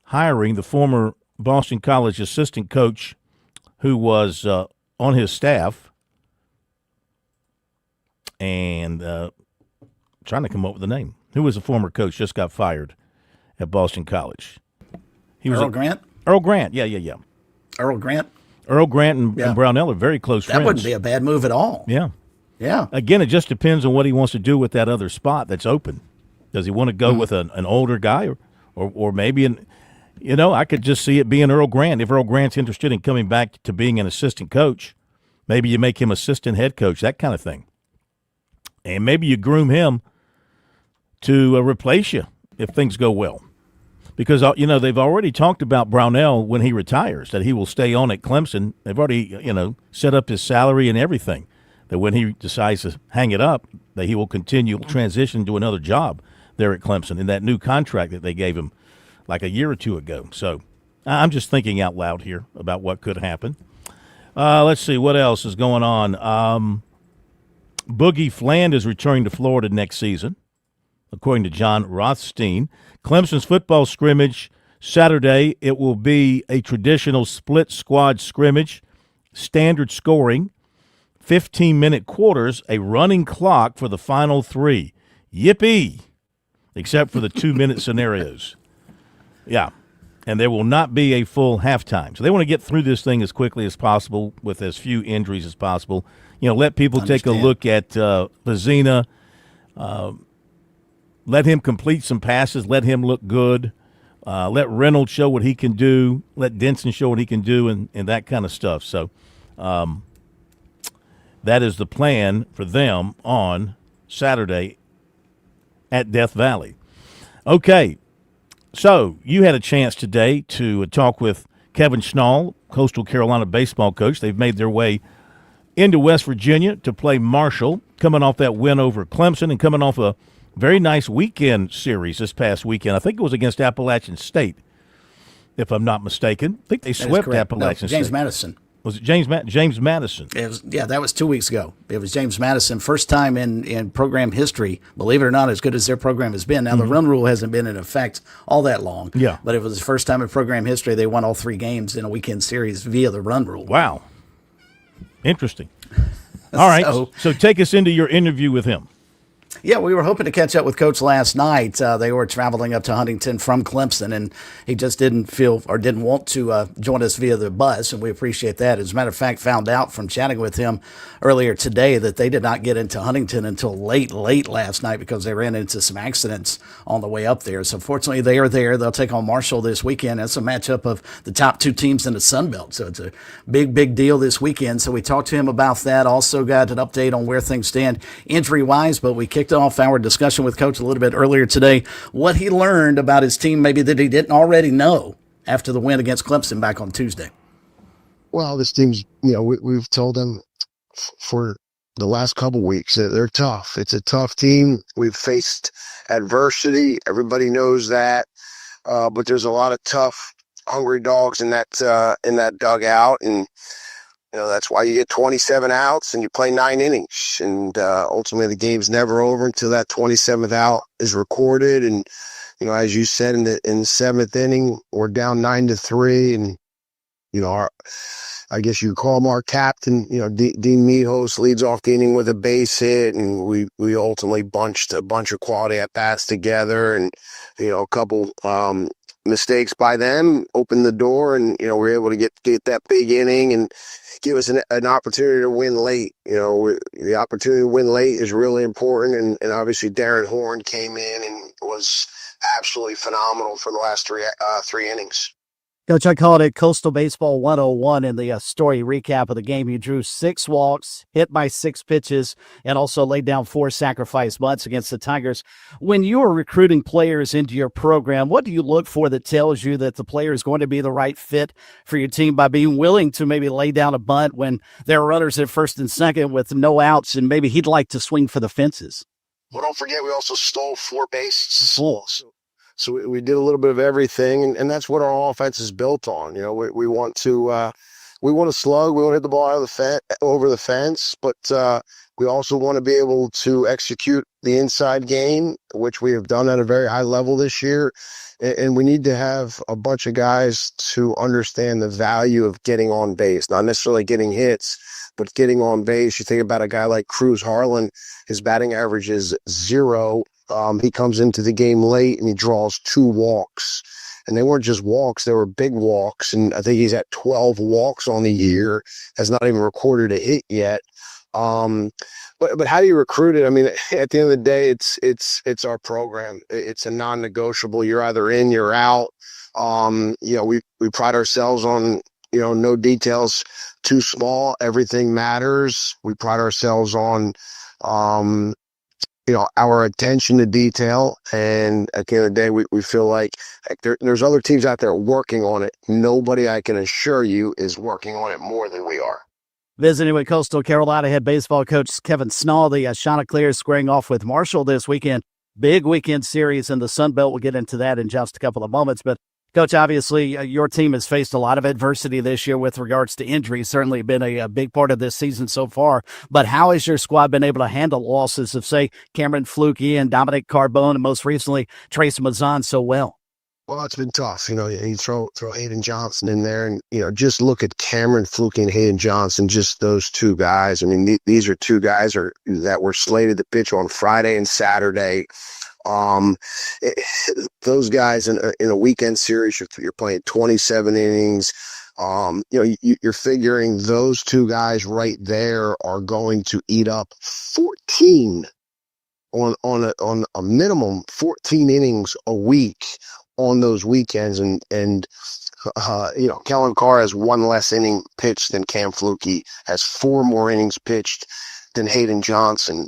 hiring the former Boston College assistant coach who was on his staff and trying to come up with a name. Who was a former coach, just got fired at Boston College. He was Earl Grant? Earl Grant, yeah. Earl Grant? Earl Grant and Brownell are very close friends. That wouldn't be a bad move at all. Yeah. Yeah. Again, it just depends on what he wants to do with that other spot that's open. Does he want to go with an older guy or maybe I could just see it being Earl Grant. If Earl Grant's interested in coming back to being an assistant coach, maybe you make him assistant head coach, that kind of thing. And maybe you groom him to replace you if things go well. Because, they've already talked about Brownell when he retires, that he will stay on at Clemson. They've already, set up his salary and everything, that when he decides to hang it up, that he will continue transition to another job there at Clemson in that new contract that they gave him like a year or two ago. So I'm just thinking out loud here about what could happen. Let's see, what else is going on? Boogie Fland is returning to Florida next season, according to John Rothstein. Clemson's football scrimmage Saturday, it will be a traditional split squad scrimmage, standard scoring, 15-minute quarters, a running clock for the final three. Yippee! Except for the 2-minute scenarios. Yeah. And there will not be a full halftime. So they want to get through this thing as quickly as possible with as few injuries as possible. Let people take a look at Lazina, let him complete some passes, let him look good, let Reynolds show what he can do, let Denson show what he can do, and that kind of stuff. So that is the plan for them on Saturday at Death Valley. Okay, so you had a chance today to talk with Kevin Schnall, Coastal Carolina baseball coach. They've made their way into West Virginia to play Marshall, coming off that win over Clemson and coming off a very nice weekend series this past weekend. I think it was against Appalachian State, if I'm not mistaken. I think they swept Appalachian State. James Madison. Was it James Madison? That was 2 weeks ago. It was James Madison. First time in program history, believe it or not, as good as their program has been. Now, the run rule hasn't been in effect all that long. Yeah. But it was the first time in program history they won all 3 games in a weekend series via the run rule. Wow. Interesting. All right. So take us into your interview with him. Yeah, we were hoping to catch up with Coach last night. They were traveling up to Huntington from Clemson, and he just didn't feel or didn't want to join us via the bus, and we appreciate that. As a matter of fact, found out from chatting with him earlier today that they did not get into Huntington until late last night because they ran into some accidents on the way up there. So fortunately, they are there. They'll take on Marshall this weekend. That's a matchup of the top 2 teams in the Sun Belt, so it's a big deal this weekend. So we talked to him about that. Also got an update on where things stand injury-wise, but we kicked off our discussion with Coach a little bit earlier today, what he learned about his team maybe that he didn't already know after the win against Clemson back on Tuesday. Well, this team's, we've told them for the last couple weeks that they're tough. It's a tough team. We've faced adversity. Everybody knows that. But there's a lot of tough hungry dogs in that dugout, and that's why you get 27 outs and you play 9 innings. And ultimately, the game's never over until that 27th out is recorded. And as you said, in the 7th inning, we're down 9-3, and I guess you call him our captain. Dean Mijos leads off the inning with a base hit, and we ultimately bunched a bunch of quality at bats together, and a couple mistakes by them opened the door, and we're able to get that big inning and give us an opportunity to win late. The opportunity to win late is really important, and obviously Darren Horn came in and was absolutely phenomenal for the last three innings. Coach, I called it Coastal Baseball 101 in the story recap of the game. You drew 6 walks, hit by 6 pitches, and also laid down 4 sacrifice bunts against the Tigers. When you are recruiting players into your program, what do you look for that tells you that the player is going to be the right fit for your team by being willing to maybe lay down a bunt when there are runners at first and second with no outs and maybe he'd like to swing for the fences? Well, don't forget we also stole 4 bases. So we did a little bit of everything, and that's what our offense is built on. We want to slug, we want to hit the ball over the fence, but we also want to be able to execute the inside game, which we have done at a very high level this year. And we need to have a bunch of guys to understand the value of getting on base, not necessarily getting hits, but getting on base. You think about a guy like Cruz Harlan, his batting average is 0. He comes into the game late and he draws 2 walks, and they weren't just walks, they were big walks. And I think he's at 12 walks on the year, has not even recorded a hit yet. But how do you recruit it? I mean, at the end of the day, it's our program. It's a non-negotiable. You're either in, you're out. We pride ourselves on, no details too small. Everything matters. We pride ourselves on, our attention to detail. And at the end of the day, we feel like there's other teams out there working on it. Nobody, I can assure you, is working on it more than we are. Visiting with Coastal Carolina head baseball coach Kevin Snall, the Chanticleers squaring off with Marshall this weekend. Big weekend series in the Sun Belt. We'll get into that in just a couple of moments. But, Coach, obviously your team has faced a lot of adversity this year with regards to injuries. Certainly been a big part of this season so far. But how has your squad been able to handle losses of, say, Cameron Fluke and Dominic Carbone and most recently Trace Mazan so well? Well, it's been tough. You throw Hayden Johnson in there, and, just look at Cameron Fluke and Hayden Johnson, just those 2 guys. I mean, these are 2 guys that were slated to pitch on Friday and Saturday. Those guys in a weekend series, you're playing 27 innings. You're figuring those 2 guys right there are going to eat up 14 on a minimum 14 innings a week on those weekends. And Kellen Carr has 1 less inning pitched than Cam Fluke, has 4 more innings pitched than Hayden Johnson.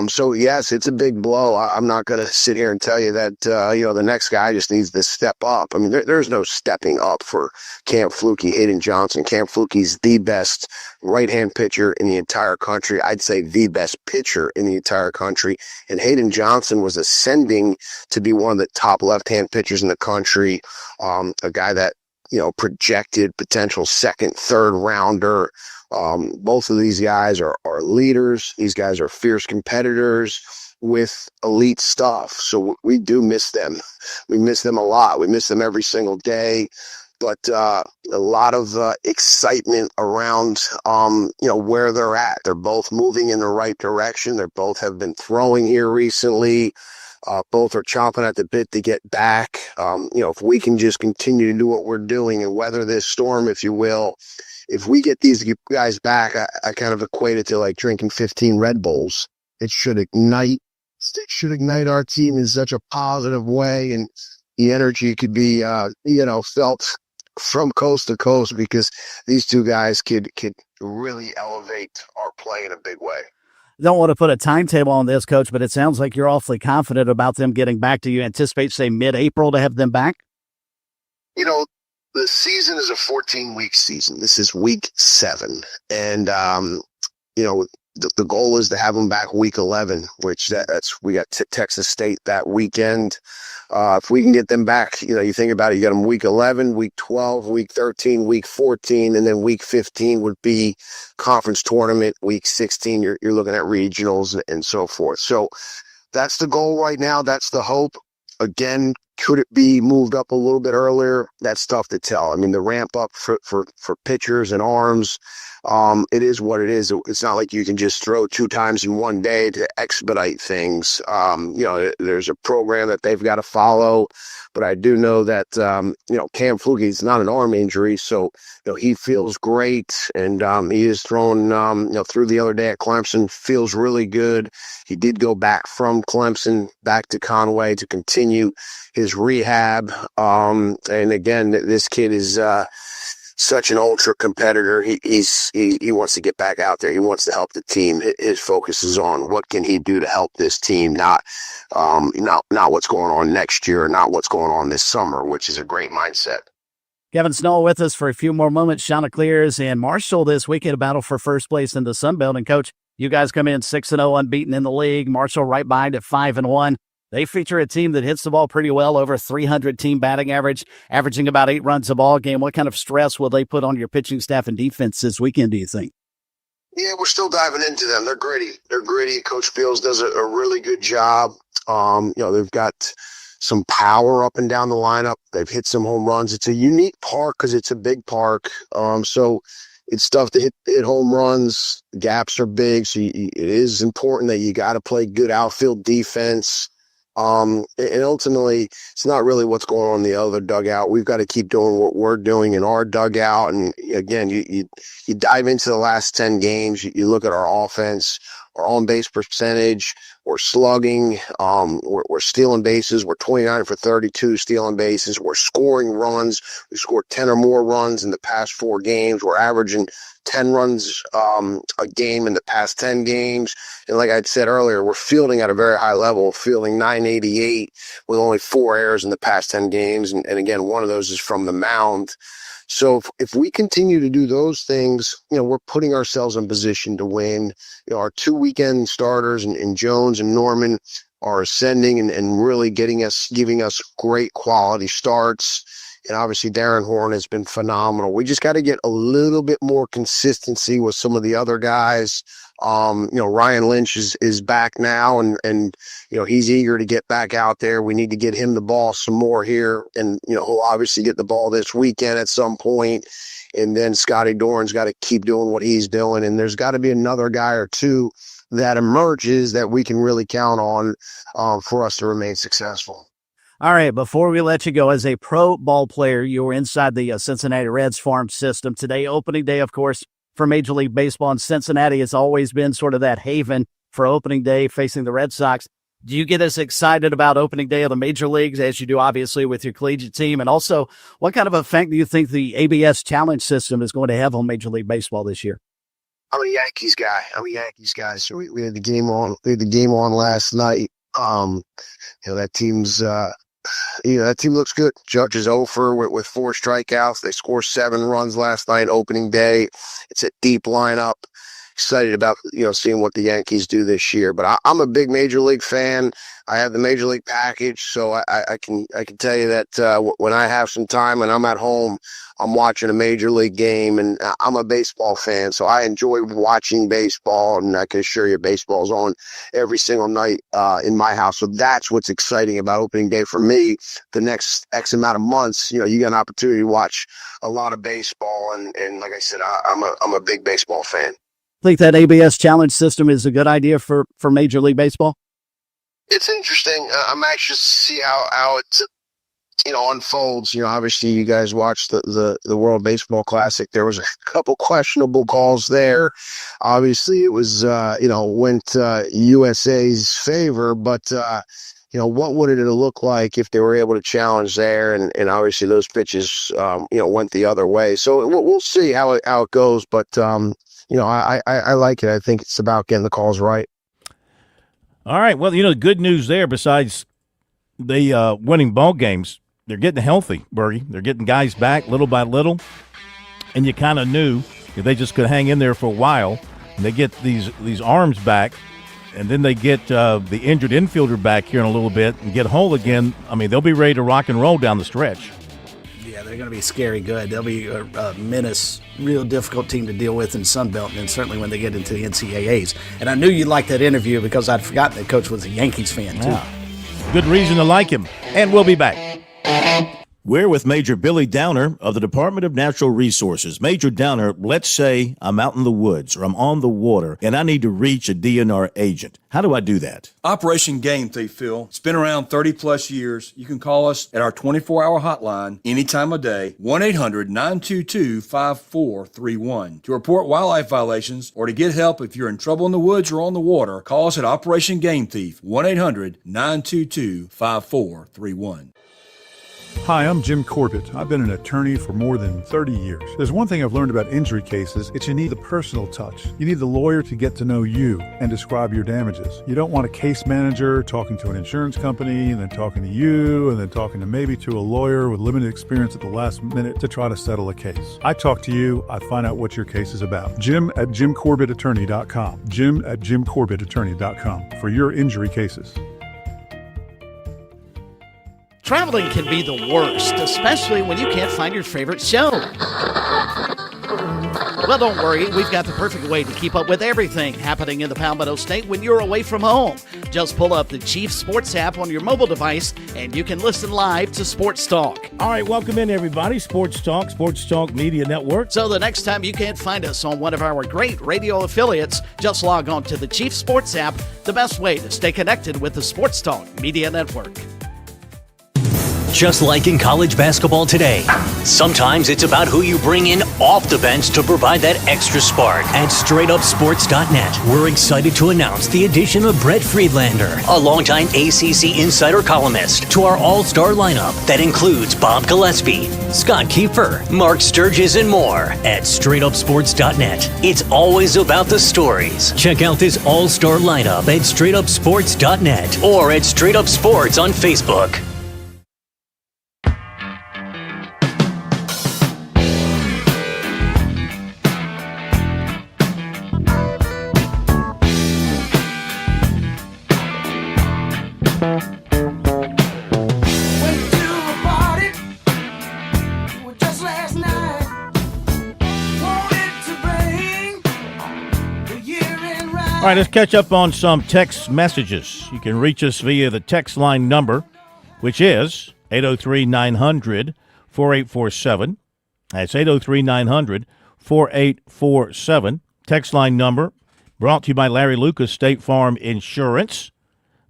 So yes, it's a big blow. I'm not going to sit here and tell you that, the next guy just needs to step up. I mean, there's no stepping up for Cam Fluke, Hayden Johnson. Cam Fluke's the best right-hand pitcher in the entire country. I'd say the best pitcher in the entire country. And Hayden Johnson was ascending to be one of the top left-hand pitchers in the country. A guy that, projected potential 2nd, 3rd rounder. Both of these guys are leaders. These guys are fierce competitors with elite stuff. So we do miss them. We miss them a lot. We miss them every single day. But a lot of excitement around, where they're at. They're both moving in the right direction. They both have been throwing here recently. Both are chomping at the bit to get back. If we can just continue to do what we're doing and weather this storm, if you will, if we get these guys back, I kind of equate it to like drinking 15 Red Bulls. It should ignite our team in such a positive way, and the energy could be, felt from coast to coast, because these 2 guys could really elevate our play in a big way. Don't want to put a timetable on this, Coach, but it sounds like you're awfully confident about them getting back. Do you anticipate, say, mid-April to have them back? The season is a 14-week season. This is week 7. And, the goal is to have them back week 11, which that's we got Texas State that weekend. If we can get them back, you think about it, you got them week 11, week 12, week 13, week 14, and then week 15 would be conference tournament. Week 16, you're looking at regionals and so forth. So that's the goal right now. That's the hope. Again, could it be moved up a little bit earlier? That's tough to tell. I mean, the ramp up for pitchers and arms, it is what it is. It's not like you can just throw 2 times in one day to expedite things. There's a program that they've got to follow, but I do know that, Cam Fluke is not an arm injury, so, he feels great, and he is throwing, through the other day at Clemson, feels really good. He did go back from Clemson back to Conway to continue his rehab. And again, this kid is such an ultra competitor. He wants to get back out there. He wants to help the team. His focus is on what can he do to help this team, not what's going on next year, not what's going on this summer, which is a great mindset. Kevin Snow with us for a few more moments. Chanticleers and Marshall this weekend, a battle for first place in the Sun Belt. And Coach, you guys come in 6-0 unbeaten in the league. Marshall right behind at 5-1. They feature a team that hits the ball pretty well, over 300 team batting average, averaging about 8 runs a ball game. What kind of stress will they put on your pitching staff and defense this weekend, do you think? Yeah, we're still diving into them. They're gritty. Coach Fields does a really good job. They've got some power up and down the lineup. They've hit some home runs. It's a unique park because it's a big park. So it's tough to hit home runs. Gaps are big, so it is important that you got to play good outfield defense. And ultimately, it's not really what's going on in the other dugout. We've got to keep doing what we're doing in our dugout. And again, you dive into the last 10 games, you look at our offense, our on-base percentage, we're slugging, we're stealing bases. We're 29 for 32 stealing bases. We're scoring runs. We scored 10 or more runs in the past 4 games. We're averaging 10 runs a game in the past 10 games. And like I said earlier, we're fielding at a very high level, fielding 988 with only 4 errors in the past 10 games. And again, one of those is from the mound. So if we continue to do those things, we're putting ourselves in position to win. Our 2 weekend starters in Jones and Norman are ascending and really giving us great quality starts. And obviously Darren Horn has been phenomenal. We just got to get a little bit more consistency with some of the other guys. Ryan Lynch is back now and he's eager to get back out there. We need to get him the ball some more here. And, he'll obviously get the ball this weekend at some point. And then Scotty Dorn's got to keep doing what he's doing. And there's got to be another guy or two that emerges that we can really count on for us to remain successful. All right, before we let you go, as a pro ball player, you were inside the Cincinnati Reds farm system. Today, opening day, of course, for Major League Baseball, and Cincinnati has always been sort of that haven for opening day facing the Red Sox. Do you get as excited about opening day of the major leagues as you do, obviously, with your collegiate team? And also, what kind of effect do you think the ABS Challenge system is going to have on Major League Baseball this year? I'm a Yankees guy. So we had the game on. We had the game on last night. That team's that team looks good. Judge is over with 4 strikeouts. They scored 7 runs last night, opening day. It's a deep lineup. Excited about seeing what the Yankees do this year. But I'm a big Major League fan. I have the Major League package, so I can tell you that when I have some time and I'm at home, I'm watching a Major League game, and I'm a baseball fan, so I enjoy watching baseball, and I can assure you baseball's on every single night in my house. So that's what's exciting about opening day for me. The next X amount of months, you get an opportunity to watch a lot of baseball, and like I said, I'm a big baseball fan. Think that ABS Challenge system is a good idea for Major League Baseball? It's interesting. I'm anxious to see how it unfolds. Obviously you guys watched the World Baseball Classic. There was a couple questionable calls there. Obviously it was went USA's favor, but what would it look like if they were able to challenge there? And obviously those pitches went the other way. So we'll see how it goes, but I like it. I think it's about getting the calls right. All right. Well, the good news there, besides the winning ball games, they're getting healthy, Bergie. They're getting guys back little by little. And you kind of knew if they just could hang in there for a while, And they get these arms back, and then they get the injured infielder back here in a little bit and get whole again. I mean, they'll be ready to rock and roll down the stretch. Yeah, they're going to be scary good. They'll be a menace, real difficult team to deal with in Sunbelt, and certainly when they get into the NCAAs. And I knew you'd like that interview because I'd forgotten that Coach was a Yankees fan, too. Yeah. Good reason to like him. And we'll be back. We're with Major Billy Downer of the Department of Natural Resources. Major Downer, let's say I'm out in the woods or I'm on the water and I need to reach a DNR agent. How do I do that? Operation Game Thief, Phil. It's been around 30 plus years. You can call us at our 24-hour hotline any time of day, 1-800-922-5431. To report wildlife violations or to get help if you're in trouble in the woods or on the water, call us at Operation Game Thief, 1-800-922-5431. Hi, I'm Jim Corbett. I've been an attorney for more than 30 years. There's one thing I've learned about injury cases. It's you need the personal touch. You need the lawyer to get to know you and describe your damages. You don't want a case manager talking to an insurance company and then talking to you and then talking to maybe to a lawyer with limited experience at the last minute to try to settle a case. I talk to you. I find out what your case is about. Jim at JimCorbettAttorney.com. Jim at JimCorbettAttorney.com for your injury cases. Traveling can be the worst, especially when you can't find your favorite show. Well, don't worry. We've got the perfect way to keep up with everything happening in the Palmetto State when you're away from home. Just pull up the Chief Sports app on your mobile device, and you can listen live to Sports Talk. All right, welcome in, everybody. Sports Talk Media Network. So the next time you can't find us on one of our great radio affiliates, just log on to the Chief Sports app, the best way to stay connected with the Sports Talk Media Network. Just like in college basketball today, sometimes it's about who you bring in off the bench to provide that extra spark. At StraightUpSports.net, we're excited to announce the addition of Brett Friedlander, a longtime ACC insider columnist, to our all-star lineup that includes Bob Gillespie, Scott Kiefer, Mark Sturgis, and more. At StraightUpSports.net, it's always about the stories. Check out this all-star lineup at StraightUpSports.net or at Straight Up Sports on Facebook. All right, let's catch up on some text messages. You can reach us via the text line number, which is 803-900-4847. That's 803-900-4847. Text line number brought to you by Larry Lucas, State Farm Insurance.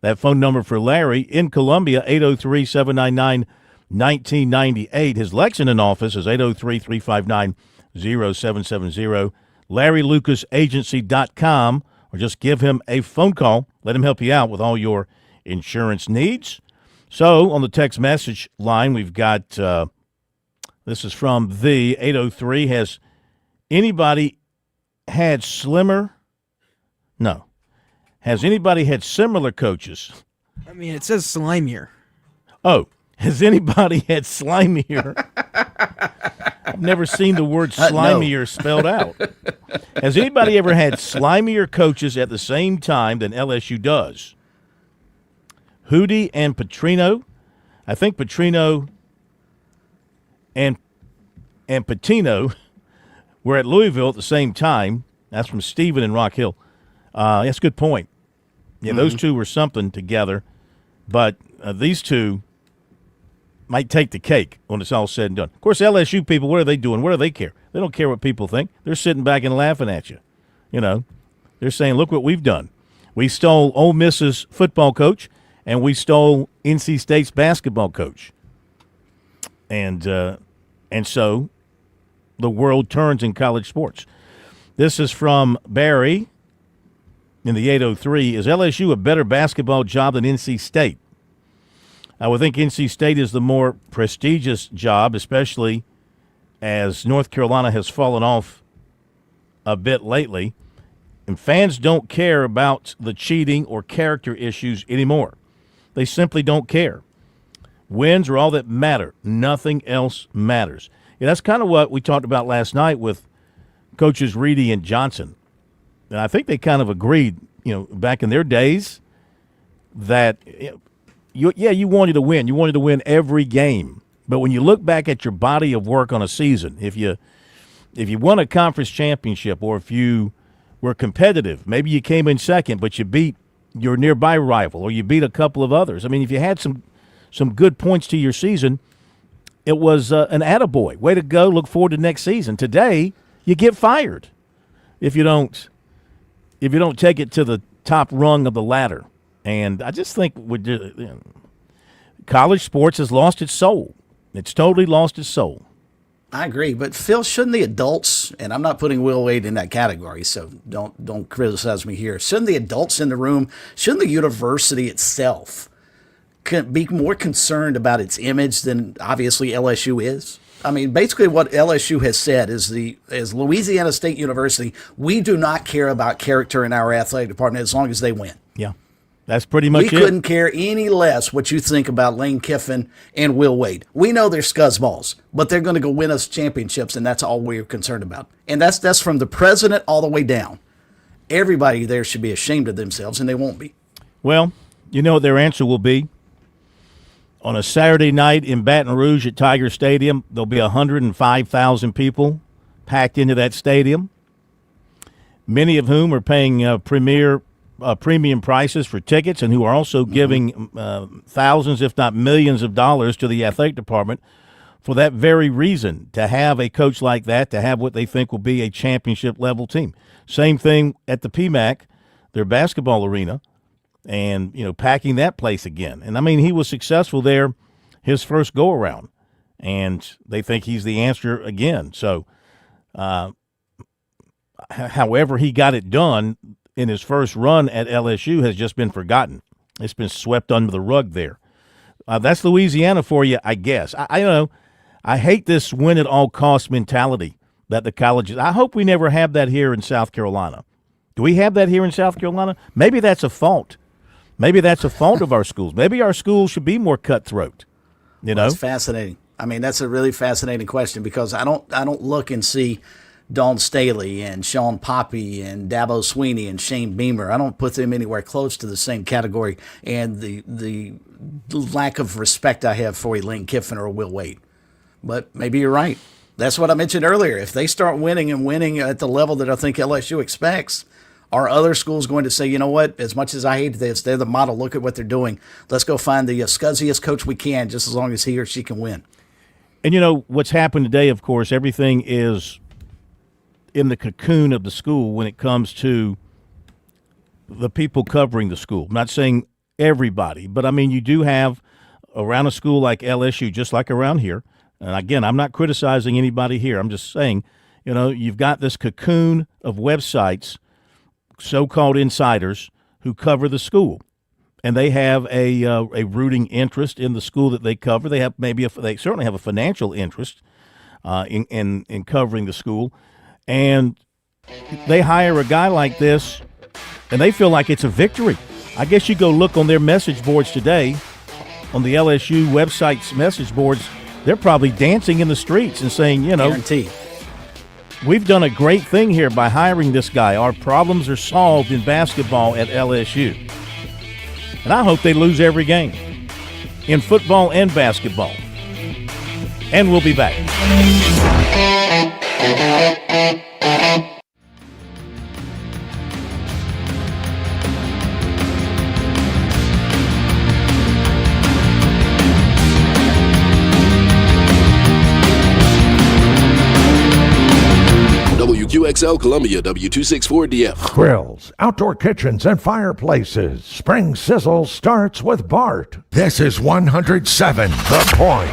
That phone number for Larry in Columbia, 803-799-1998. His Lexington office is 803-359-0770. LarryLucasAgency.com. Or just give him a phone call. Let him help you out with all your insurance needs. So on the text message line, we've got, this is from the 803. Has anybody had similar coaches? I mean, it says slimier. Oh, has anybody had slimier? I've never seen the word slimier spelled out. Has anybody ever had slimier coaches at the same time than LSU does? Hootie and Petrino. I think Petrino and Patino were at Louisville at the same time. That's from Stephen in Rock Hill. That's a good point. Yeah, those two were something together, but these two might take the cake when it's all said and done. Of course, LSU people, what are they doing? What do they care? They don't care what people think. They're sitting back and laughing at you. You know, they're saying, look what we've done. We stole Ole Miss's football coach, and we stole NC State's basketball coach. And so the world turns in college sports. This is from Barry in the 803. Is LSU a better basketball job than NC State? I would think NC State is the more prestigious job, especially as North Carolina has fallen off a bit lately. And fans don't care about the cheating or character issues anymore. They simply don't care. Wins are all that matter. Nothing else matters. Yeah, that's kind of what we talked about last night with Coaches Reedy and Johnson. And I think they kind of agreed, back in their days that you wanted to win. You wanted to win every game. But when you look back at your body of work on a season, if you won a conference championship or if you were competitive, maybe you came in second, but you beat your nearby rival or you beat a couple of others. I mean, if you had some good points to your season, it was an attaboy. Way to go. Look forward to next season. Today, you get fired if you don't take it to the top rung of the ladder. And I just think college sports has lost its soul. It's totally lost its soul. I agree, but Phil, shouldn't the adults, and I'm not putting Will Wade in that category, so don't criticize me here. Shouldn't the adults in the room, shouldn't the university itself be more concerned about its image than obviously LSU is? I mean, basically what LSU has said is Louisiana State University, we do not care about character in our athletic department as long as they win. Yeah. That's pretty much it. We couldn't care any less what you think about Lane Kiffin and Will Wade. We know they're scuzzballs, but they're going to go win us championships, and that's all we're concerned about. And that's from the president all the way down. Everybody there should be ashamed of themselves, and they won't be. Well, you know what their answer will be? On a Saturday night in Baton Rouge at Tiger Stadium, there'll be 105,000 people packed into that stadium, many of whom are paying premium prices for tickets and who are also giving thousands, if not millions of dollars to the athletic department for that very reason, to have a coach like that, to have what they think will be a championship-level team. Same thing at the PMAC, their basketball arena, and, packing that place again. And, I mean, he was successful there his first go-around, and they think he's the answer again. So, however he got it done in his first run at LSU has just been forgotten. It's been swept under the rug there. That's Louisiana for you, I guess. I don't know. I hate this win-at-all-cost mentality that the colleges – I hope we never have that here in South Carolina. Do we have that here in South Carolina? Maybe that's a fault. Maybe that's a fault of our schools. Maybe our schools should be more cutthroat. That's fascinating. I mean, that's a really fascinating question because I don't look and see Dawn Staley and Sean Poppy and Dabo Sweeney and Shane Beamer. I don't put them anywhere close to the same category and the lack of respect I have for Lane Kiffin or Will Wade. But maybe you're right. That's what I mentioned earlier. If they start winning at the level that I think LSU expects, are other schools going to say, you know what, as much as I hate this, they're the model. Look at what they're doing. Let's go find the scuzziest coach we can just as long as he or she can win. And, what's happened today, of course, everything is in the cocoon of the school when it comes to the people covering the school. I'm not saying everybody, but, I mean, you do have around a school like LSU, just like around here, and, again, I'm not criticizing anybody here. I'm just saying, you've got this cocoon of websites, so-called insiders, who cover the school. And they have a rooting interest in the school that they cover. They have they certainly have a financial interest in covering the school. And they hire a guy like this, and they feel like it's a victory. I guess you go look on their message boards today, on the LSU website's message boards, they're probably dancing in the streets and saying, Guaranteed. We've done a great thing here by hiring this guy. Our problems are solved in basketball at LSU. And I hope they lose every game in football and basketball. And we'll be back. WQXL Columbia, W264DF. Grills, outdoor kitchens, and fireplaces. Spring Sizzle starts with Bart. This is 107 The Point.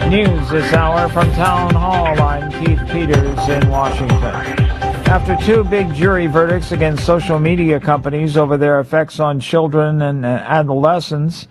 News this hour from Town Hall. I'm Keith Peters in Washington. After two big jury verdicts against social media companies over their effects on children and adolescents,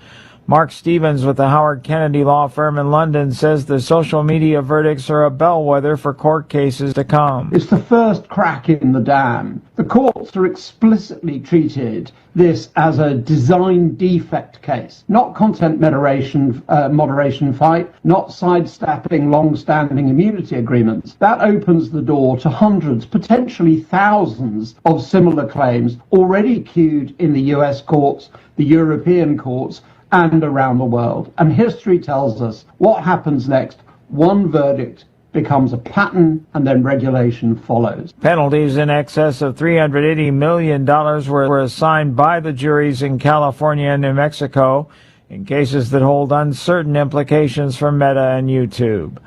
Mark Stevens with the Howard Kennedy law firm in London says the social media verdicts are a bellwether for court cases to come. It's the first crack in the dam. The courts are explicitly treated this as a design defect case, not content moderation fight, not sidestepping long-standing immunity agreements. That opens the door to hundreds, potentially thousands of similar claims already queued in the US courts, the European courts, and around the world. And history tells us what happens next. One verdict becomes a pattern, and then regulation follows. Penalties in excess of $380 million were assigned by the juries in California and New Mexico in cases that hold uncertain implications for Meta and YouTube.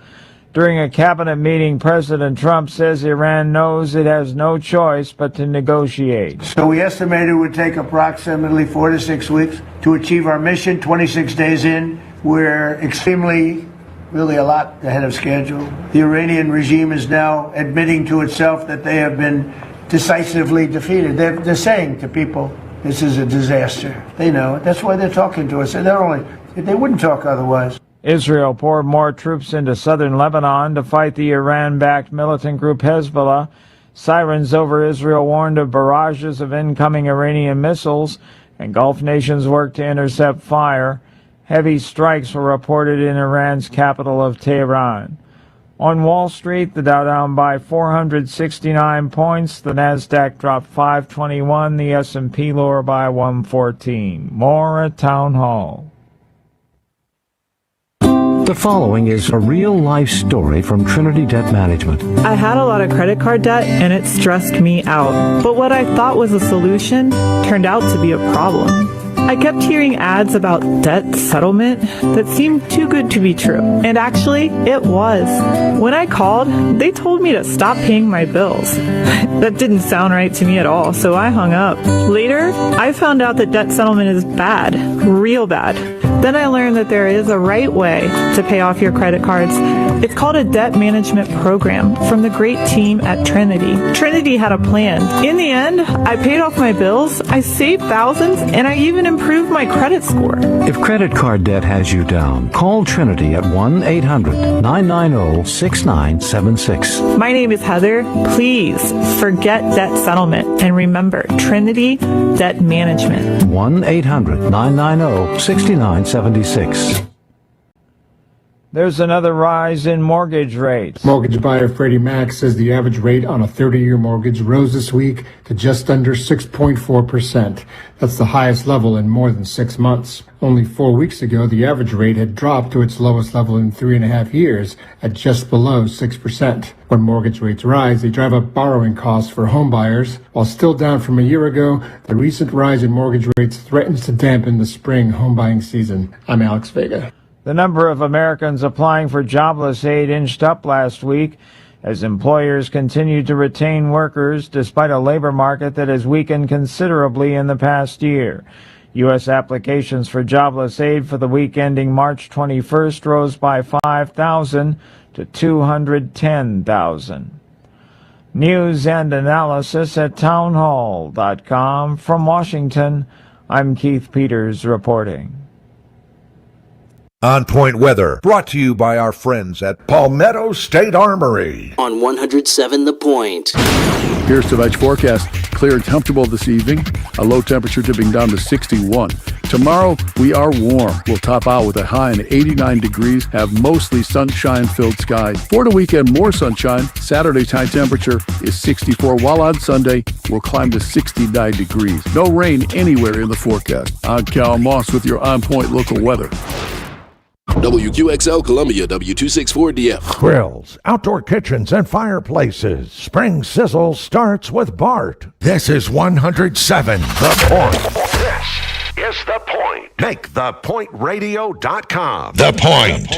During a cabinet meeting, President Trump says Iran knows it has no choice but to negotiate. So we estimate it would take approximately 4 to 6 weeks to achieve our mission. 26 days in, we're really a lot ahead of schedule. The Iranian regime is now admitting to itself that they have been decisively defeated. They're saying to people, this is a disaster. They know it. That's why they're talking to us. They wouldn't talk otherwise. Israel poured more troops into southern Lebanon to fight the Iran-backed militant group Hezbollah. Sirens over Israel warned of barrages of incoming Iranian missiles, and Gulf nations worked to intercept fire. Heavy strikes were reported in Iran's capital of Tehran. On Wall Street, the Dow down by 469 points, the Nasdaq dropped 521, the S&P lower by 114. More at Town Hall. The following is a real-life story from Trinity Debt Management. I had a lot of credit card debt, and it stressed me out. But what I thought was a solution turned out to be a problem. I kept hearing ads about debt settlement that seemed too good to be true. And actually, it was. When I called, they told me to stop paying my bills. That didn't sound right to me at all, so I hung up. Later, I found out that debt settlement is bad, real bad. Then I learned that there is a right way to pay off your credit cards. It's called a debt management program from the great team at Trinity. Trinity had a plan. In the end, I paid off my bills, I saved thousands, and I even improved my credit score. If credit card debt has you down, call Trinity at 1-800-990-6976. My name is Heather. Please forget debt settlement and remember Trinity Debt Management. 1-800-990-6976. There's another rise in mortgage rates. Mortgage buyer Freddie Mac says the average rate on a 30-year mortgage rose this week to just under 6.4%. That's the highest level in more than 6 months. Only 4 weeks ago, the average rate had dropped to its lowest level in 3.5 years at just below 6%. When mortgage rates rise, they drive up borrowing costs for home buyers. While still down from a year ago, the recent rise in mortgage rates threatens to dampen the spring home buying season. I'm Alex Vega. The number of Americans applying for jobless aid inched up last week as employers continued to retain workers despite a labor market that has weakened considerably in the past year. U.S. applications for jobless aid for the week ending March 21st rose by 5,000 to 210,000. News and analysis at townhall.com. From Washington, I'm Keith Peters reporting. On Point Weather, brought to you by our friends at Palmetto State Armory. On 107 The Point. Here's tonight's forecast. Clear and comfortable this evening. A low temperature dipping down to 61. Tomorrow, we are warm. We'll top out with a high in 89 degrees, have mostly sunshine-filled skies. For the weekend, more sunshine. Saturday's high temperature is 64, while on Sunday, we'll climb to 69 degrees. No rain anywhere in the forecast. I'm Cal Moss with your On Point local weather. WQXL Columbia, W264DF. Grills, outdoor kitchens, and fireplaces. Spring Sizzle starts with Bart. This is 107 The Point. This is The Point. Make thepointradio.com. The Point.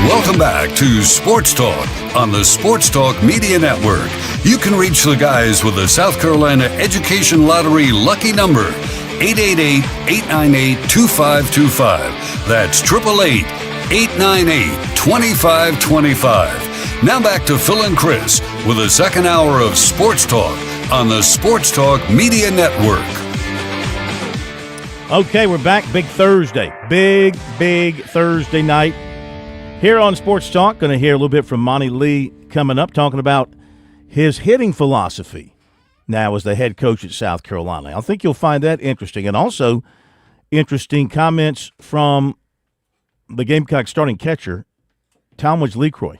Welcome back to Sports Talk on the Sports Talk Media Network. You can reach the guys with the South Carolina Education Lottery lucky number. 888-898-2525. That's 888-898-2525. Now back to Phil and Chris with the second hour of Sports Talk on the Sports Talk Media Network. Okay, we're back. Big Thursday. Big Thursday night. Here on Sports Talk, going to hear a little bit from Monty Lee coming up, talking about his hitting philosophy now as the head coach at South Carolina. I think you'll find that interesting. And also interesting comments from the Gamecock starting catcher, Talmadge LeCroy,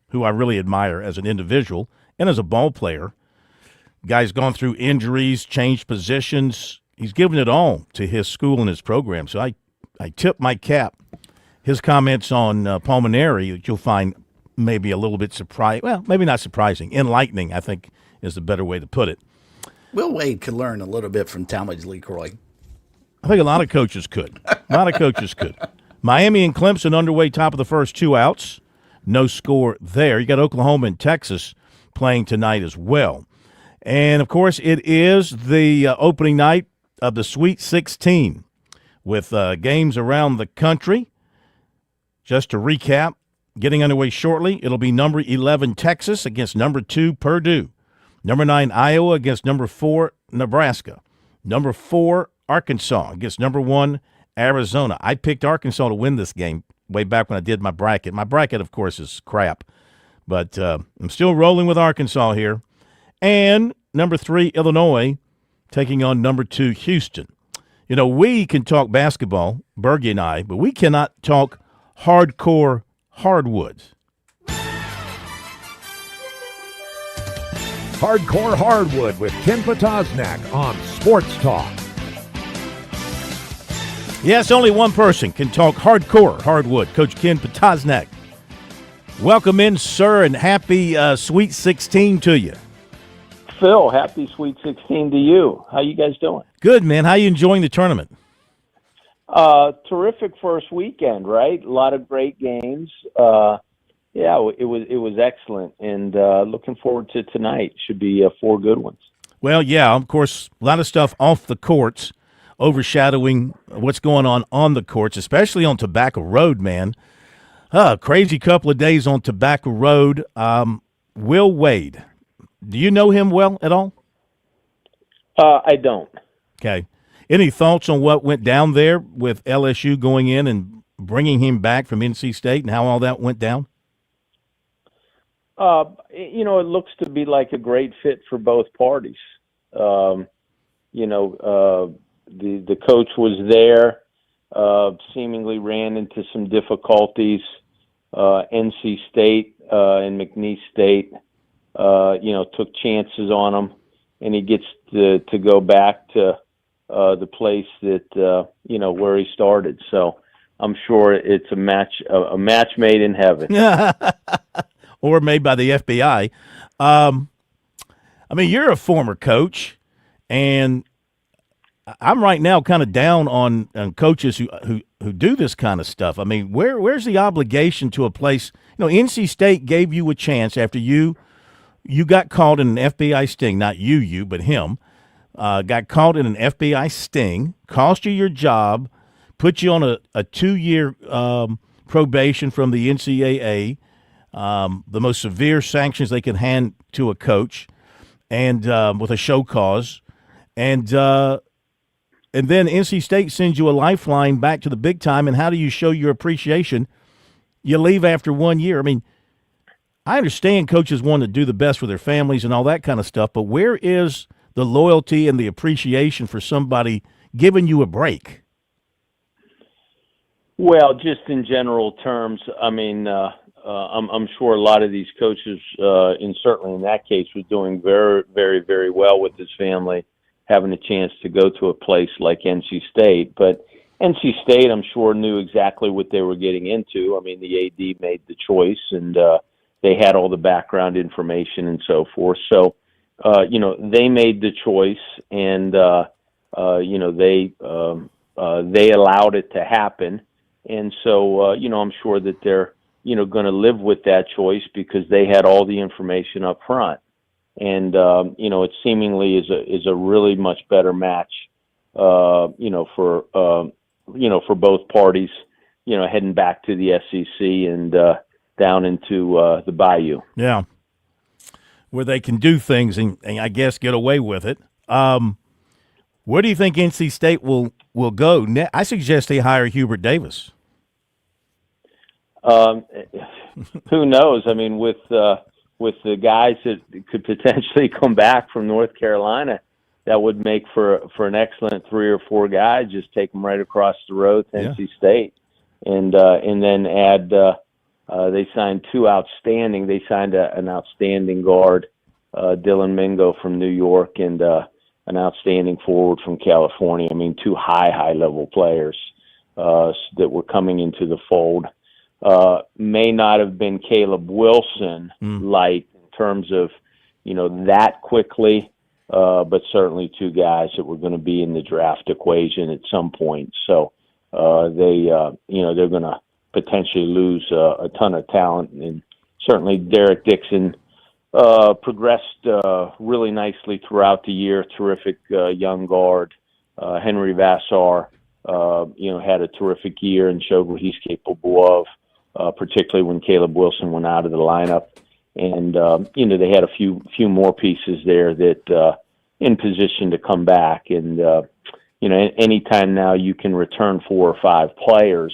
who I really admire as an individual and as a ball player. Guy's gone through injuries, changed positions. He's given it all to his school and his program. So I tip my cap. His comments on Pulmonary that you'll find maybe a little bit surprising. Well, maybe not surprising. Enlightening, I think, is the better way to put it. Will Wade could learn a little bit from Talmadge LeCroy. I think a lot of coaches could. Miami and Clemson underway, top of the first 2 outs. No score there. You got Oklahoma and Texas playing tonight as well. And, of course, it is the opening night of the Sweet 16 with games around the country. Just to recap, getting underway shortly, it'll be number 11 Texas against number 2 Purdue. Number 9 Iowa against number 4 Nebraska. Number 4 Arkansas against number 1 Arizona. I picked Arkansas to win this game way back when I did my bracket. My bracket, of course, is crap. But I'm still rolling with Arkansas here. And number 3 Illinois taking on number 2 Houston. You know, we can talk basketball, Bergie and I, but we cannot talk hardcore hardwoods. Hardcore Hardwood with Ken Potosnak on Sports Talk. Yes, only one person can talk hardcore hardwood, Coach Ken Potosnak. Welcome in, sir, and happy Sweet 16 to you. Phil, happy Sweet 16 to you. How you guys doing? Good, man. How you enjoying the tournament? Terrific first weekend, right? A lot of great games. Yeah, it was excellent, and looking forward to tonight. Should be 4 good ones. Well, yeah, of course, a lot of stuff off the courts, overshadowing what's going on the courts, especially on Tobacco Road, man. Crazy couple of days on Tobacco Road. Will Wade, do you know him well at all? I don't. Okay. Any thoughts on what went down there with LSU going in and bringing him back from NC State and how all that went down? It looks to be like a great fit for both parties. The coach was there, seemingly ran into some difficulties. NC State and McNeese State, took chances on him, and he gets to go back to the place that where he started. So I'm sure it's a match made in heaven. Or made by the FBI. You're a former coach, and I'm right now kind of down on coaches who do this kind of stuff. I mean, where's the obligation to a place? NC State gave you a chance after you got caught in an FBI sting, not you, but him. Got caught in an FBI sting, cost you your job, put you on a 2-year probation from the NCAA, the most severe sanctions they can hand to a coach, and with a show cause, and then NC State sends you a lifeline back to the big time. And how do you show your appreciation? You leave after 1 year. I mean, I understand coaches want to do the best for their families and all that kind of stuff, but where is the loyalty and the appreciation for somebody giving you a break? Well, just in general terms, I'm sure a lot of these coaches, and certainly in that case, was doing very, very, very well with his family, having a chance to go to a place like NC State. But NC State, I'm sure, knew exactly what they were getting into. I mean, the AD made the choice, and they had all the background information and so forth. So, they made the choice, and they allowed it to happen. And so, I'm sure that they're going to live with that choice because they had all the information up front. And, it seemingly is a really much better match, for both parties, heading back to the SEC and down into the Bayou. Yeah. where they can do things and I guess get away with it. Where do you think NC State will go? I suggest they hire Hubert Davis. Who knows? I mean, with the guys that could potentially come back from North Carolina, that would make for an excellent 3 or 4 guys. Just take them right across the road to NC State, and then add. They signed 2 outstanding. They signed an outstanding guard, Dylan Mingo from New York, and an outstanding forward from California. I mean, 2 high level players that were coming into the fold. May not have been Caleb Wilson light in terms of, that quickly, but certainly 2 guys that were going to be in the draft equation at some point. So they're going to potentially lose a ton of talent. And certainly Derek Dixon progressed really nicely throughout the year. Terrific young guard. Henry Vassar, had a terrific year and showed what he's capable of, particularly when Caleb Wilson went out of the lineup. And, they had a few more pieces there that in position to come back. And, anytime now you can return 4 or 5 players,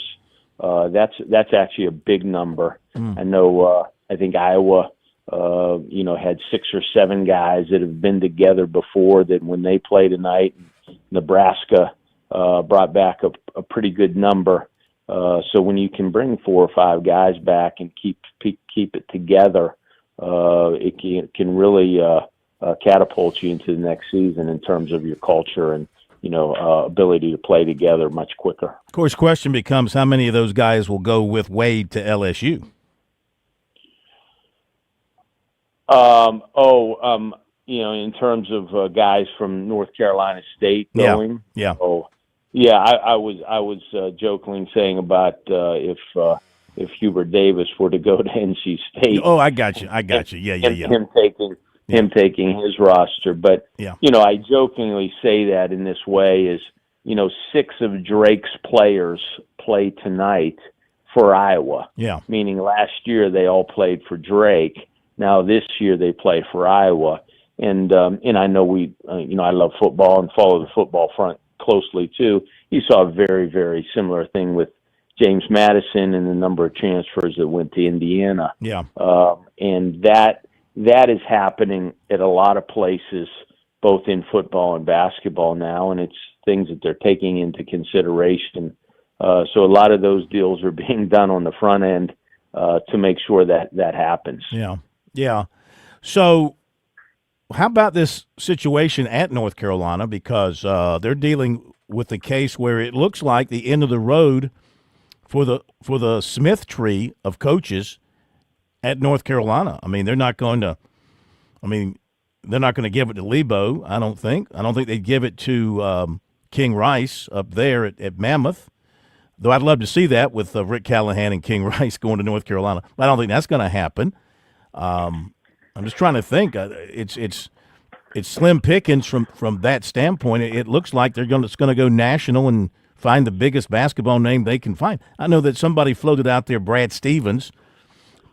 that's actually a big number. I know, I think Iowa, had 6 or 7 guys that have been together before that when they play tonight. Nebraska brought back a pretty good number. So when you can bring 4 or 5 guys back and keep it together, it can really catapult you into the next season in terms of your culture and ability to play together much quicker. Of course, question becomes how many of those guys will go with Wade to LSU? In terms of guys from North Carolina State going. Yeah. Oh, yeah. I was jokingly saying about if Hubert Davis were to go to NC State. Oh, I got you. Yeah. Him taking his roster, but I jokingly say that in this way is 6 of Drake's players play tonight for Iowa. Yeah. Meaning last year they all played for Drake. Now this year they play for Iowa, and I know I love football and follow the football front closely too. You saw a very, very similar thing with James Madison and the number of transfers that went to Indiana. Yeah. And that is happening at a lot of places, both in football and basketball now, and it's things that they're taking into consideration. So a lot of those deals are being done on the front end to make sure that happens. Yeah. So how about this situation at North Carolina? Because they're dealing with the case where it looks like the end of the road for the Smith tree of coaches at North Carolina. I mean, they're not going to give it to Lebo, I don't think. I don't think they'd give it to King Rice up there at Mammoth, though I'd love to see that with Rick Callahan and King Rice going to North Carolina. I don't think that's going to happen. I'm just trying to think. It's slim pickings from that standpoint. It looks like it's going to go national and find the biggest basketball name they can find. I know that somebody floated out there Brad Stevens,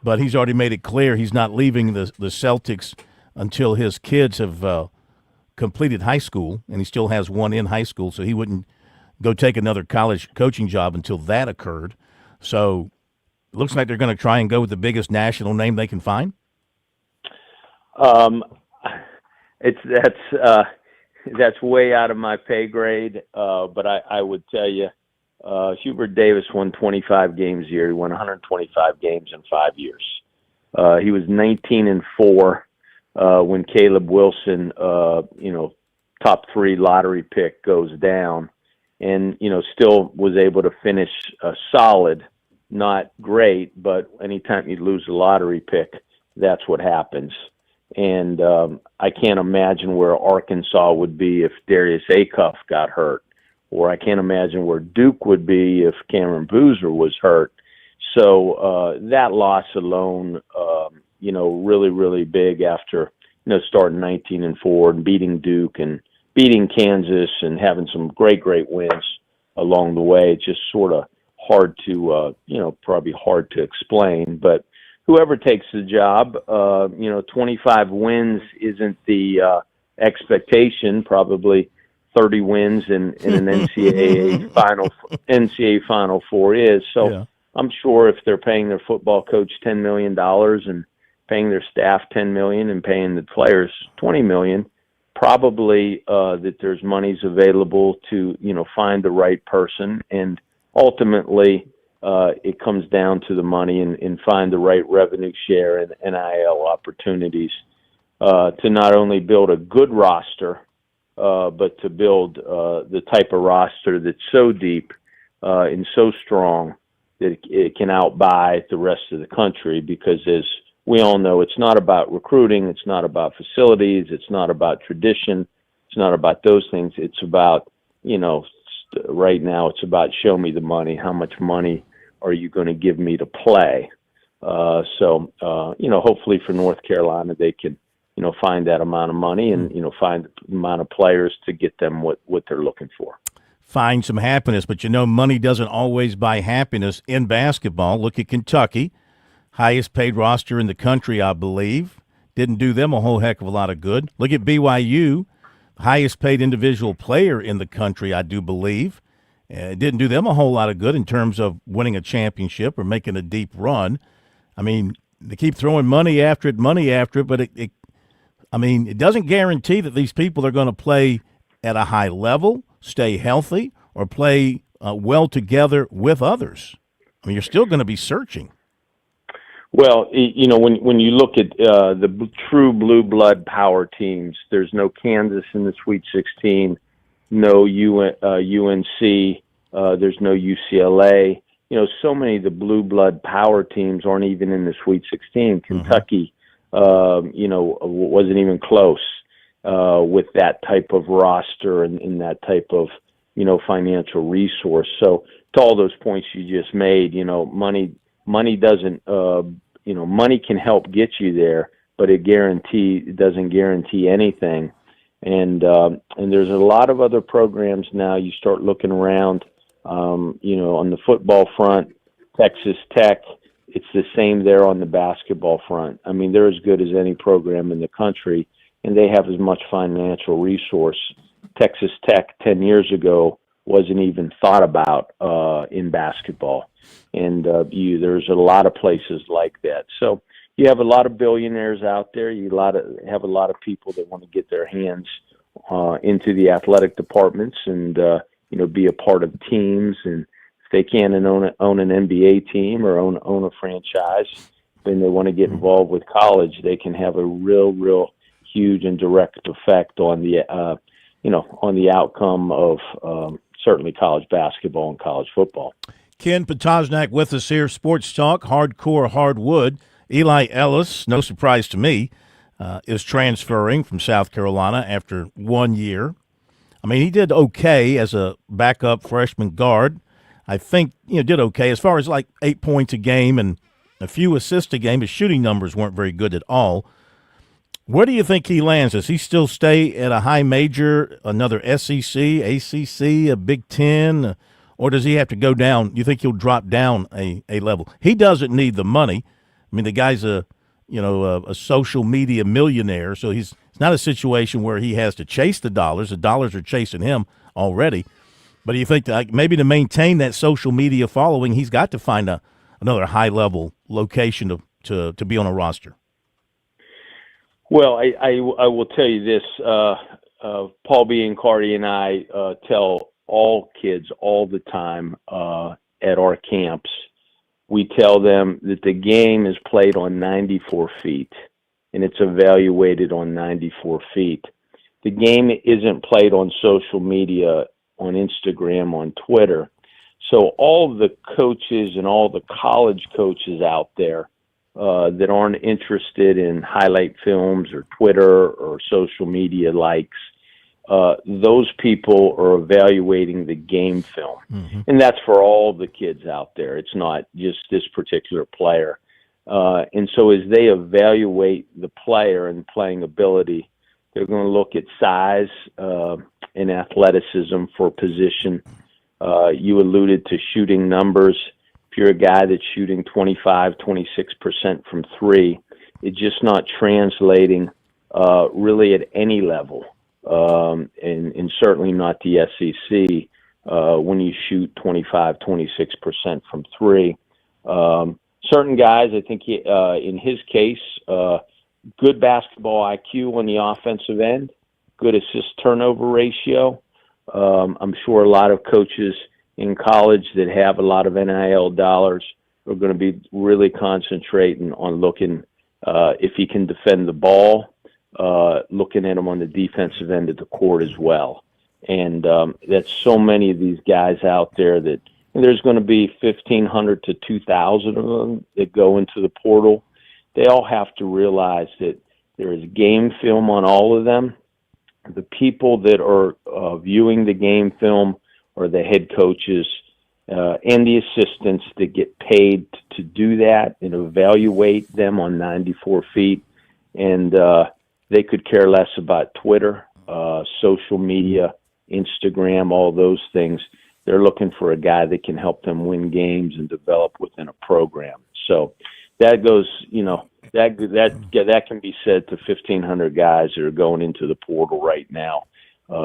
but he's already made it clear he's not leaving the Celtics until his kids have completed high school, and he still has one in high school, so he wouldn't go take another college coaching job until that occurred. So it looks like they're going to try and go with the biggest national name they can find. That's way out of my pay grade, but I would tell you, Hubert Davis won 25 games a year. He won 125 games in 5 years. He was 19-4 when Caleb Wilson, top 3 lottery pick goes down, and still was able to finish solid, not great, but anytime you lose a lottery pick, that's what happens. And I can't imagine where Arkansas would be if Darius Acuff got hurt, or I can't imagine where Duke would be if Cameron Boozer was hurt. So that loss alone, really, really big after, starting 19-4 and beating Duke and beating Kansas and having some great wins along the way. It's just sort of hard to, probably hard to explain. But whoever takes the job, 25 wins isn't the expectation. Probably 30 wins in an NCAA Final Four is. So Yeah. I'm sure if they're paying their football coach $10 million and paying their staff $10 million and paying the players $20 million, probably that there's monies available to, find the right person. And ultimately, it comes down to the money and find the right revenue share and NIL opportunities to not only build a good roster, but to build the type of roster that's so deep and so strong that it can outbuy the rest of the country. Because as we all know, it's not about recruiting, it's not about facilities, it's not about tradition, it's not about those things. It's about, right now it's about show me the money. How much money are you going to give me to play? So hopefully for North Carolina, they can, find that amount of money and, find the amount of players to get them what they're looking for. Find some happiness, but money doesn't always buy happiness in basketball. Look at Kentucky, highest paid roster in the country, I believe. Didn't do them a whole heck of a lot of good. Look at BYU, highest paid individual player in the country, I do believe. It didn't do them a whole lot of good in terms of winning a championship or making a deep run. I mean, they keep throwing money after it, but it doesn't guarantee that these people are going to play at a high level, stay healthy, or play well together with others. I mean, you're still going to be searching. Well, when you look at the true blue blood power teams, there's no Kansas in the Sweet 16, no UNC, there's no UCLA. So many of the blue blood power teams aren't even in the Sweet 16. Kentucky, wasn't even close with that type of roster and that type of, financial resource. So to all those points you just made, money doesn't, money can help get you there, but it doesn't guarantee anything. And there's a lot of other programs now. You start looking around, on the football front, Texas Tech, it's the same there on the basketball front. I mean, they're as good as any program in the country, and they have as much financial resource. Texas Tech 10 years ago wasn't even thought about in basketball. And there's a lot of places like that. So you have a lot of billionaires out there. You have a lot of people that want to get their hands into the athletic departments and be a part of teams. And if they can own an NBA team or own a franchise, then they want to get involved with college. They can have a real huge and direct effect on the on the outcome of certainly college basketball and college football. Ken Potosnak with us here, Sports Talk, Hardcore Hardwood. Eli Ellis, no surprise to me, is transferring from South Carolina after 1 year. I mean, he did okay as a backup freshman guard. I think, did okay as far as like 8 points a game and a few assists a game. His shooting numbers weren't very good at all. Where do you think he lands? Does he still stay at a high major, another SEC, ACC, a Big Ten, or does he have to go down? You think he'll drop down a level? He doesn't need the money. I mean, the guy's a social media millionaire, so it's not a situation where he has to chase the dollars. The dollars are chasing him already. But do you think that maybe to maintain that social media following, he's got to find another high-level location to be on a roster? Well, I will tell you this. Paul Biancardi and I tell all kids all the time at our camps, we tell them that the game is played on 94 feet, and it's evaluated on 94 feet. The game isn't played on social media, on Instagram, on Twitter. So all the coaches and all the college coaches out there that aren't interested in highlight films or Twitter or social media likes, those people are evaluating the game film. Mm-hmm. And that's for all the kids out there. It's not just this particular player. And so as they evaluate the player and playing ability, they're going to look at size and athleticism for position. You alluded to shooting numbers. If you're a guy that's shooting 25, 26% from three, it's just not translating really at any level, and certainly not the SEC when you shoot 25, 26% from three. Certain guys, I think in his case, good basketball IQ on the offensive end, good assist-turnover ratio. I'm sure a lot of coaches in college that have a lot of NIL dollars are going to be really concentrating on looking if he can defend the ball, looking at him on the defensive end of the court as well. And that's so many of these guys out there that there's going to be 1,500 to 2,000 of them that go into the portal. They all have to realize that there is game film on all of them. The people that are viewing the game film are the head coaches and the assistants that get paid to do that and evaluate them on 94 feet. And they could care less about Twitter, social media, Instagram, all those things. They're looking for a guy that can help them win games and develop within a program. So that goes, that can be said to 1,500 guys that are going into the portal right now.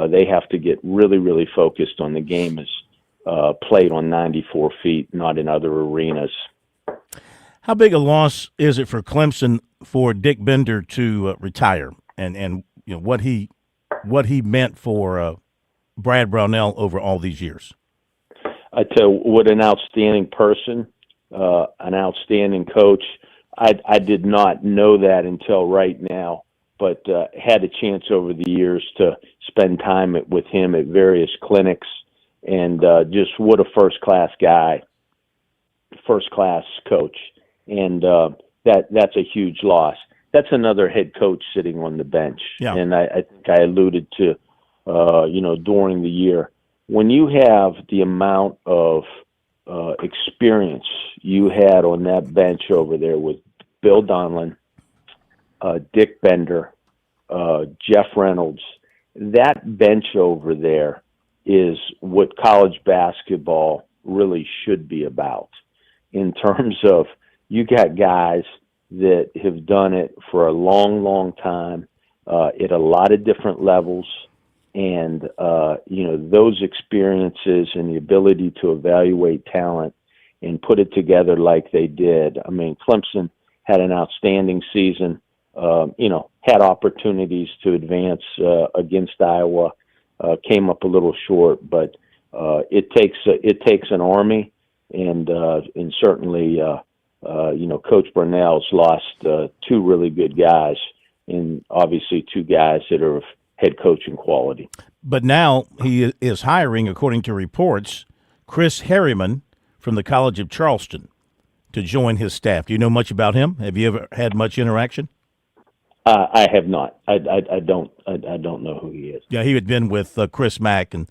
They have to get really, really focused on the game as played on 94 feet, not in other arenas. How big a loss is it for Clemson for Dick Bender to retire, and what he meant for Brad Brownell over all these years? I tell you, what an outstanding person, an outstanding coach. I did not know that until right now, but had a chance over the years to spend time with him at various clinics, and just what a first-class guy, first-class coach. And that's a huge loss. That's another head coach sitting on the bench. Yeah. And I think I alluded to, during the year, when you have the amount of experience you had on that bench over there with Bill Donlin, Dick Bender, Jeff Reynolds, that bench over there is what college basketball really should be about, in terms of you got guys that have done it for a long, long time at a lot of different levels. And, those experiences and the ability to evaluate talent and put it together like they did. I mean, Clemson had an outstanding season, had opportunities to advance against Iowa, came up a little short, but it takes an army, and certainly, Coach Burnell's lost two really good guys, and obviously two guys that are of head coaching quality. But now he is hiring, according to reports, Chris Harriman from the College of Charleston to join his staff. Do you know much about him? Have you ever had much interaction? I have not. I don't know who he is. Yeah, he had been with Chris Mack and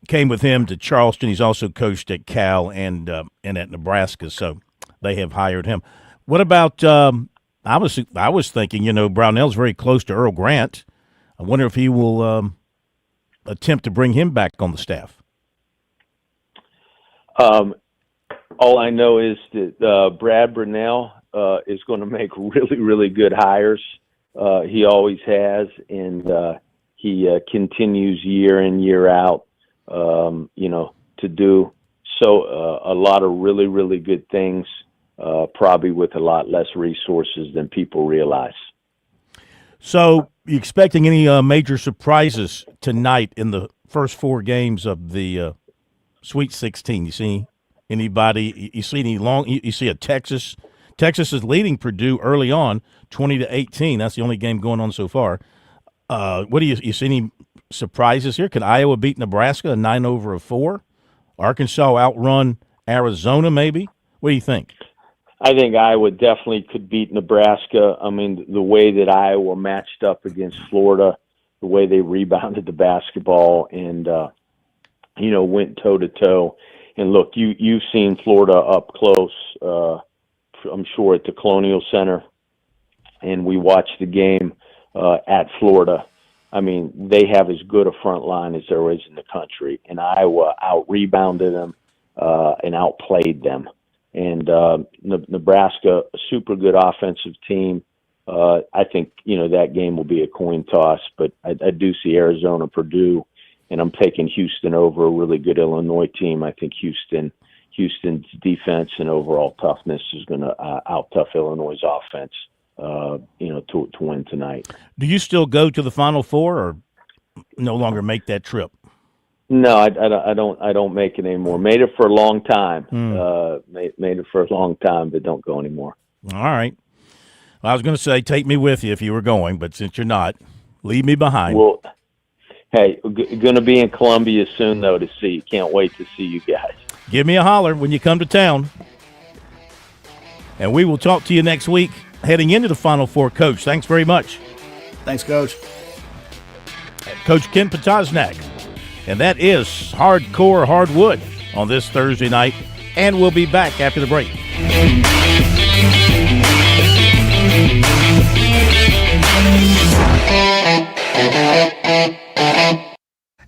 came with him to Charleston. He's also coached at Cal and at Nebraska, so they have hired him. What about? I was thinking, Brownell's very close to Earl Grant. I wonder if he will attempt to bring him back on the staff. All I know is that Brad Brownell is going to make really, really good hires. He always has, and he continues year in, year out, to do a lot of really, really good things, probably with a lot less resources than people realize. So, you expecting any major surprises tonight in the first four games of the Sweet 16? You see anybody? You see any You see a Texas? Texas is leading Purdue early on, 20-18. That's the only game going on so far. What do you see any surprises here? Could Iowa beat Nebraska a 9/4? Arkansas outrun Arizona, maybe? What do you think? I think Iowa definitely could beat Nebraska. I mean, the way that Iowa matched up against Florida, the way they rebounded the basketball and, went toe-to-toe. And, look, you've seen Florida up close, I'm sure, at the Colonial Center, and we watched the game at Florida. I mean, they have as good a front line as there is in the country, and Iowa out-rebounded them. and outplayed them. And Nebraska, a super good offensive team. I think, that game will be a coin toss, but I do see Arizona, Purdue, and I'm taking Houston over a really good Illinois team. I think Houston's defense and overall toughness is going to out-tough Illinois' offense, to win tonight. Do you still go to the Final Four or no longer make that trip? No, I don't make it anymore. Made it for a long time. Made it for a long time, but don't go anymore. All right. Well, I was going to say take me with you if you were going, but since you're not, leave me behind. Well, hey, going to be in Columbia soon, though, to see. Can't wait to see you guys. Give me a holler when you come to town. And we will talk to you next week heading into the Final Four. Coach, thanks very much. Thanks, Coach. Coach Ken Potosnak. And that is Hardcore Hardwood on this Thursday night. And we'll be back after the break.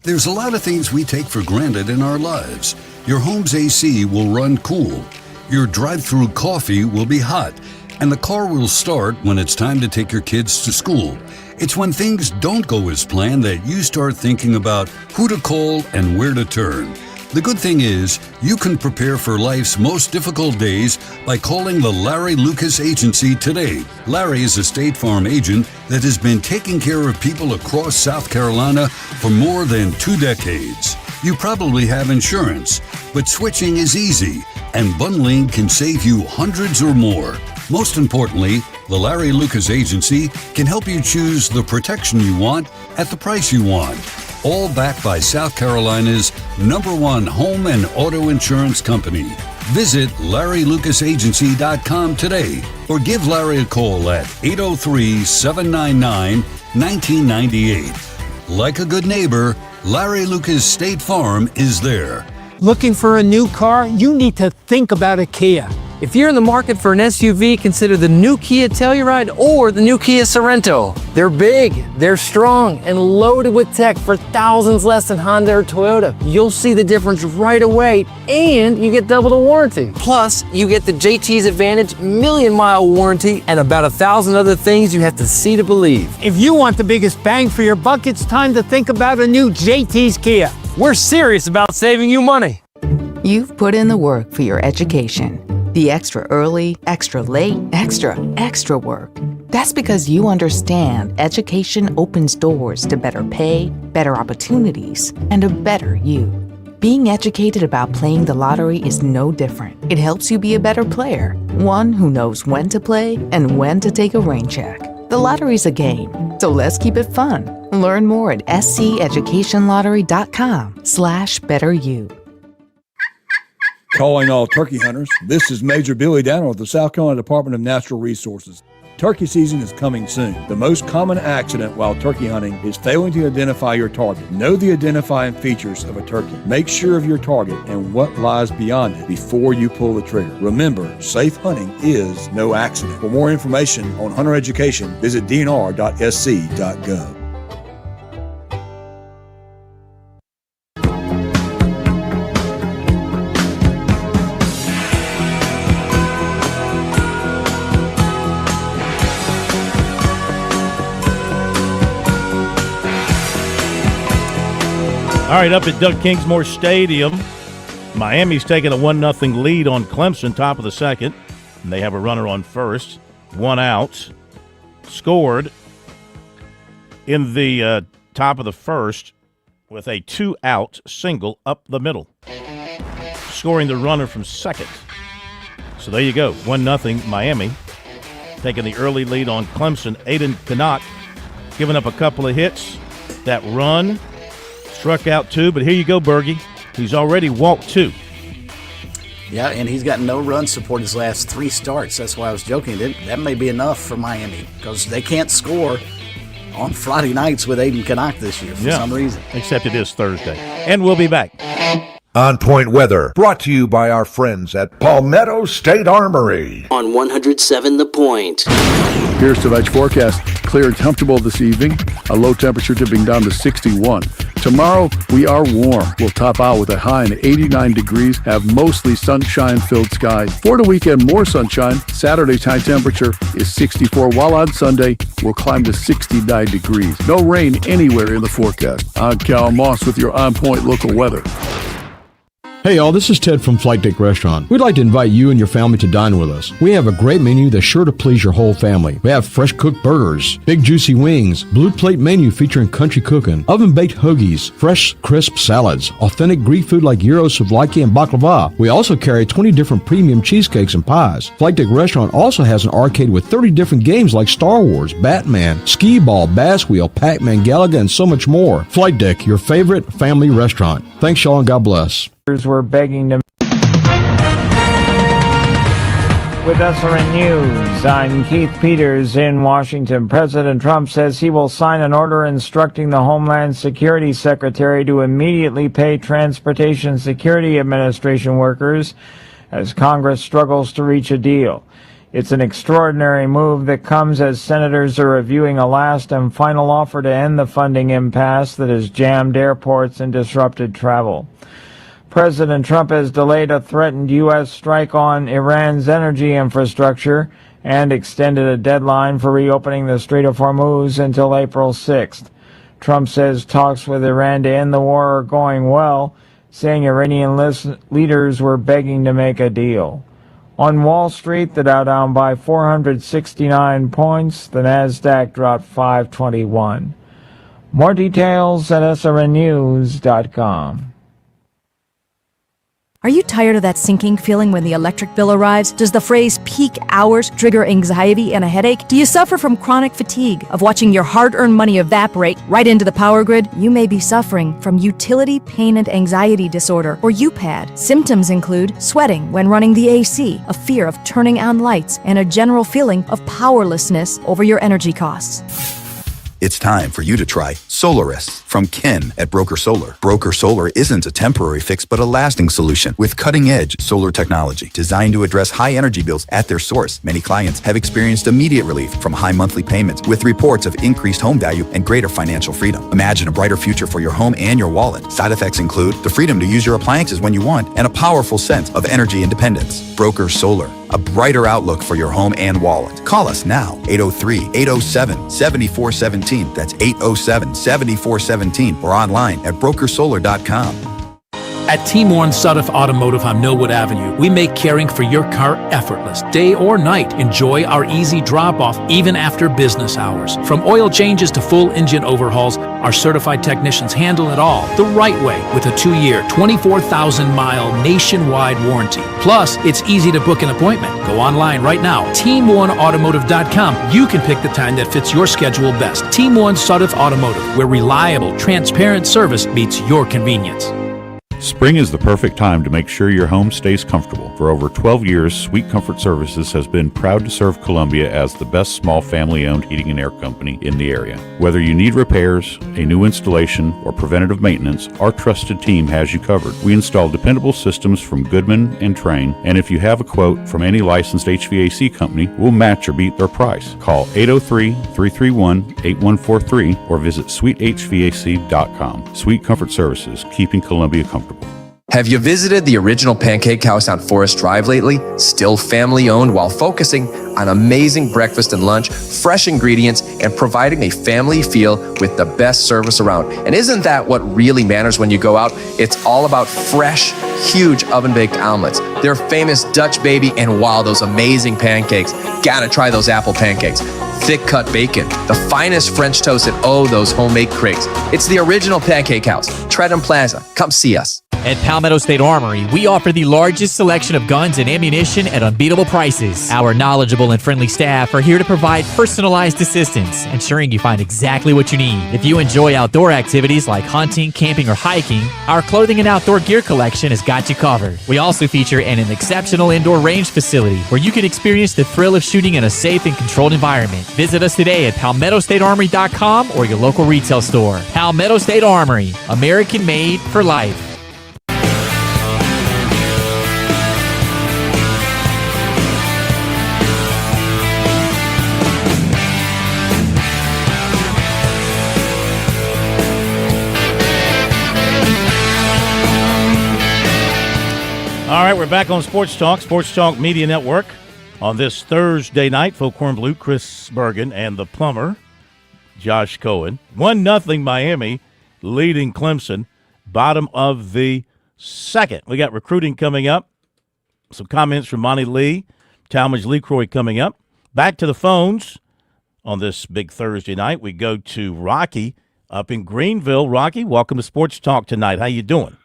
There's a lot of things we take for granted in our lives. Your home's AC will run cool. Your drive-through coffee will be hot. And the car will start when it's time to take your kids to school. It's when things don't go as planned that you start thinking about who to call and where to turn. The good thing is, you can prepare for life's most difficult days by calling the Larry Lucas Agency today. Larry is a State Farm agent that has been taking care of people across South Carolina for more than 2 decades. You probably have insurance, but switching is easy, and bundling can save you hundreds or more. Most importantly, the Larry Lucas Agency can help you choose the protection you want at the price you want. All backed by South Carolina's #1 home and auto insurance company. Visit LarryLucasAgency.com today or give Larry a call at 803-799-1998. Like a good neighbor, Larry Lucas State Farm is there. Looking for a new car? You need to think about a Kia. If you're in the market for an SUV, consider the new Kia Telluride or the new Kia Sorento. They're big, they're strong, and loaded with tech for thousands less than Honda or Toyota. You'll see the difference right away, and you get double the warranty. Plus, you get the JT's Advantage million-mile warranty and about 1,000 other things you have to see to believe. If you want the biggest bang for your buck, it's time to think about a new JT's Kia. We're serious about saving you money. You've put in the work for your education. The extra early, extra late, extra work. That's because you understand education opens doors to better pay, better opportunities, and a better you. Being educated about playing the lottery is no different. It helps you be a better player, one who knows when to play and when to take a rain check. The lottery's a game, so let's keep it fun. Learn more at sceducationlottery.com/betteryou. Calling all turkey hunters, this is Major Billy Downer with the South Carolina Department of Natural Resources. Turkey season is coming soon. The most common accident while turkey hunting is failing to identify your target. Know the identifying features of a turkey. Make sure of your target and what lies beyond it before you pull the trigger. Remember, safe hunting is no accident. For more information on hunter education, visit dnr.sc.gov. All right, up at Doug Kingsmore Stadium, Miami's taking a 1-0 lead on Clemson, top of the second. And they have a runner on first, 1 out. Scored in the top of the first with a 2-out single up the middle, scoring the runner from second. So there you go, 1-0 Miami, taking the early lead on Clemson. Aiden Canuck giving up a couple of hits. That run struck out 2, but here you go, Bergie. He's already walked 2. Yeah, and he's got no run support his last 3 starts. That's why I was joking. That may be enough for Miami because they can't score on Friday nights with Aiden Canuck this year for some reason. Except it is Thursday. And we'll be back. On Point Weather, brought to you by our friends at Palmetto State Armory. On 107 The Point. Here's tonight's forecast. Clear and comfortable this evening. A low temperature dipping down to 61. Tomorrow, we are warm. We'll top out with a high in 89 degrees, have mostly sunshine-filled skies. For the weekend, more sunshine. Saturday's high temperature is 64, while on Sunday, we'll climb to 69 degrees. No rain anywhere in the forecast. I'm Cal Moss with your on-point local weather. Hey y'all, this is Ted from Flight Deck Restaurant. We'd like to invite you and your family to dine with us. We have a great menu that's sure to please your whole family. We have fresh cooked burgers, big juicy wings, blue plate menu featuring country cooking, oven baked hoagies, fresh crisp salads, authentic Greek food like gyros, souvlaki, and baklava. We also carry 20 different premium cheesecakes and pies. Flight Deck Restaurant also has an arcade with 30 different games like Star Wars, Batman, Skee Ball, Bass Wheel, Pac-Man, Galaga, and so much more. Flight Deck, your favorite family restaurant. Thanks y'all and God bless. Were begging to. With SRN News, I'm Keith Peters in Washington. President Trump says he will sign an order instructing the Homeland Security Secretary to immediately pay Transportation Security Administration workers as Congress struggles to reach a deal. It's an extraordinary move that comes as senators are reviewing a last and final offer to end the funding impasse that has jammed airports and disrupted travel. President Trump has delayed a threatened U.S. strike on Iran's energy infrastructure and extended a deadline for reopening the Strait of Hormuz until April 6th. Trump says talks with Iran to end the war are going well, saying Iranian leaders were begging to make a deal. On Wall Street, the Dow down by 469 points. The Nasdaq dropped 521. More details at srnnews.com. Are you tired of that sinking feeling when the electric bill arrives? Does the phrase peak hours trigger anxiety and a headache? Do you suffer from chronic fatigue of watching your hard-earned money evaporate right into the power grid? You may be suffering from utility pain and anxiety disorder, or UPAD. Symptoms include sweating when running the AC, a fear of turning on lights, and a general feeling of powerlessness over your energy costs. It's time for you to try Solaris from Ken at Broker Solar. Broker Solar isn't a temporary fix, but a lasting solution with cutting-edge solar technology designed to address high energy bills at their source. Many clients have experienced immediate relief from high monthly payments with reports of increased home value and greater financial freedom. Imagine a brighter future for your home and your wallet. Side effects include the freedom to use your appliances when you want and a powerful sense of energy independence. Broker Solar, a brighter outlook for your home and wallet. Call us now, 803-807-7417. That's 807-7417 or online at brokersolar.com. At Team One Sudduth Automotive on Millwood Avenue, we make caring for your car effortless, day or night. Enjoy our easy drop-off even after business hours. From oil changes to full engine overhauls, our certified technicians handle it all the right way with a 2-year, 24,000-mile nationwide warranty. Plus, it's easy to book an appointment. Go online right now, team1automotive.com. You can pick the time that fits your schedule best. Team One Sudduth Automotive, where reliable, transparent service meets your convenience. Spring is the perfect time to make sure your home stays comfortable. For over 12 years, Sweet Comfort Services has been proud to serve Columbia as the best small family-owned heating and air company in the area. Whether you need repairs, a new installation, or preventative maintenance, our trusted team has you covered. We install dependable systems from Goodman and Train, and if you have a quote from any licensed HVAC company, we'll match or beat their price. Call 803-331-8143 or visit sweethvac.com. Sweet Comfort Services, keeping Columbia comfortable. Have you visited the original Pancake House on Forest Drive lately? Still family owned while focusing on amazing breakfast and lunch, fresh ingredients, and providing a family feel with the best service around. And isn't that what really matters when you go out? It's all about fresh, huge oven-baked omelets, their famous Dutch baby, and wow, those amazing pancakes. Gotta try those apple pancakes. Thick-cut bacon, the finest French toast, and oh, those homemade crepes. It's the original Pancake House, Trenton Plaza. Come see us. At Palmetto State Armory, we offer the largest selection of guns and ammunition at unbeatable prices. Our knowledgeable and friendly staff are here to provide personalized assistance, ensuring you find exactly what you need. If you enjoy outdoor activities like hunting, camping, or hiking, our clothing and outdoor gear collection has got you covered. We also feature an exceptional indoor range facility where you can experience the thrill of shooting in a safe and controlled environment. Visit us today at PalmettoStateArmory.com or your local retail store. Palmetto State Armory, American made for life. All right, we're back on Sports Talk Media Network on this Thursday night. Phil Kornblue, Chris Bergen, and the plumber, Josh Cohen. 1-0 Miami leading Clemson, bottom of the second. We got recruiting coming up. Some comments from Monty Lee, Talmadge LeCroy coming up. Back to the phones on this big Thursday night. We go to Rocky up in Greenville. Rocky, welcome to Sports Talk tonight. How you doing?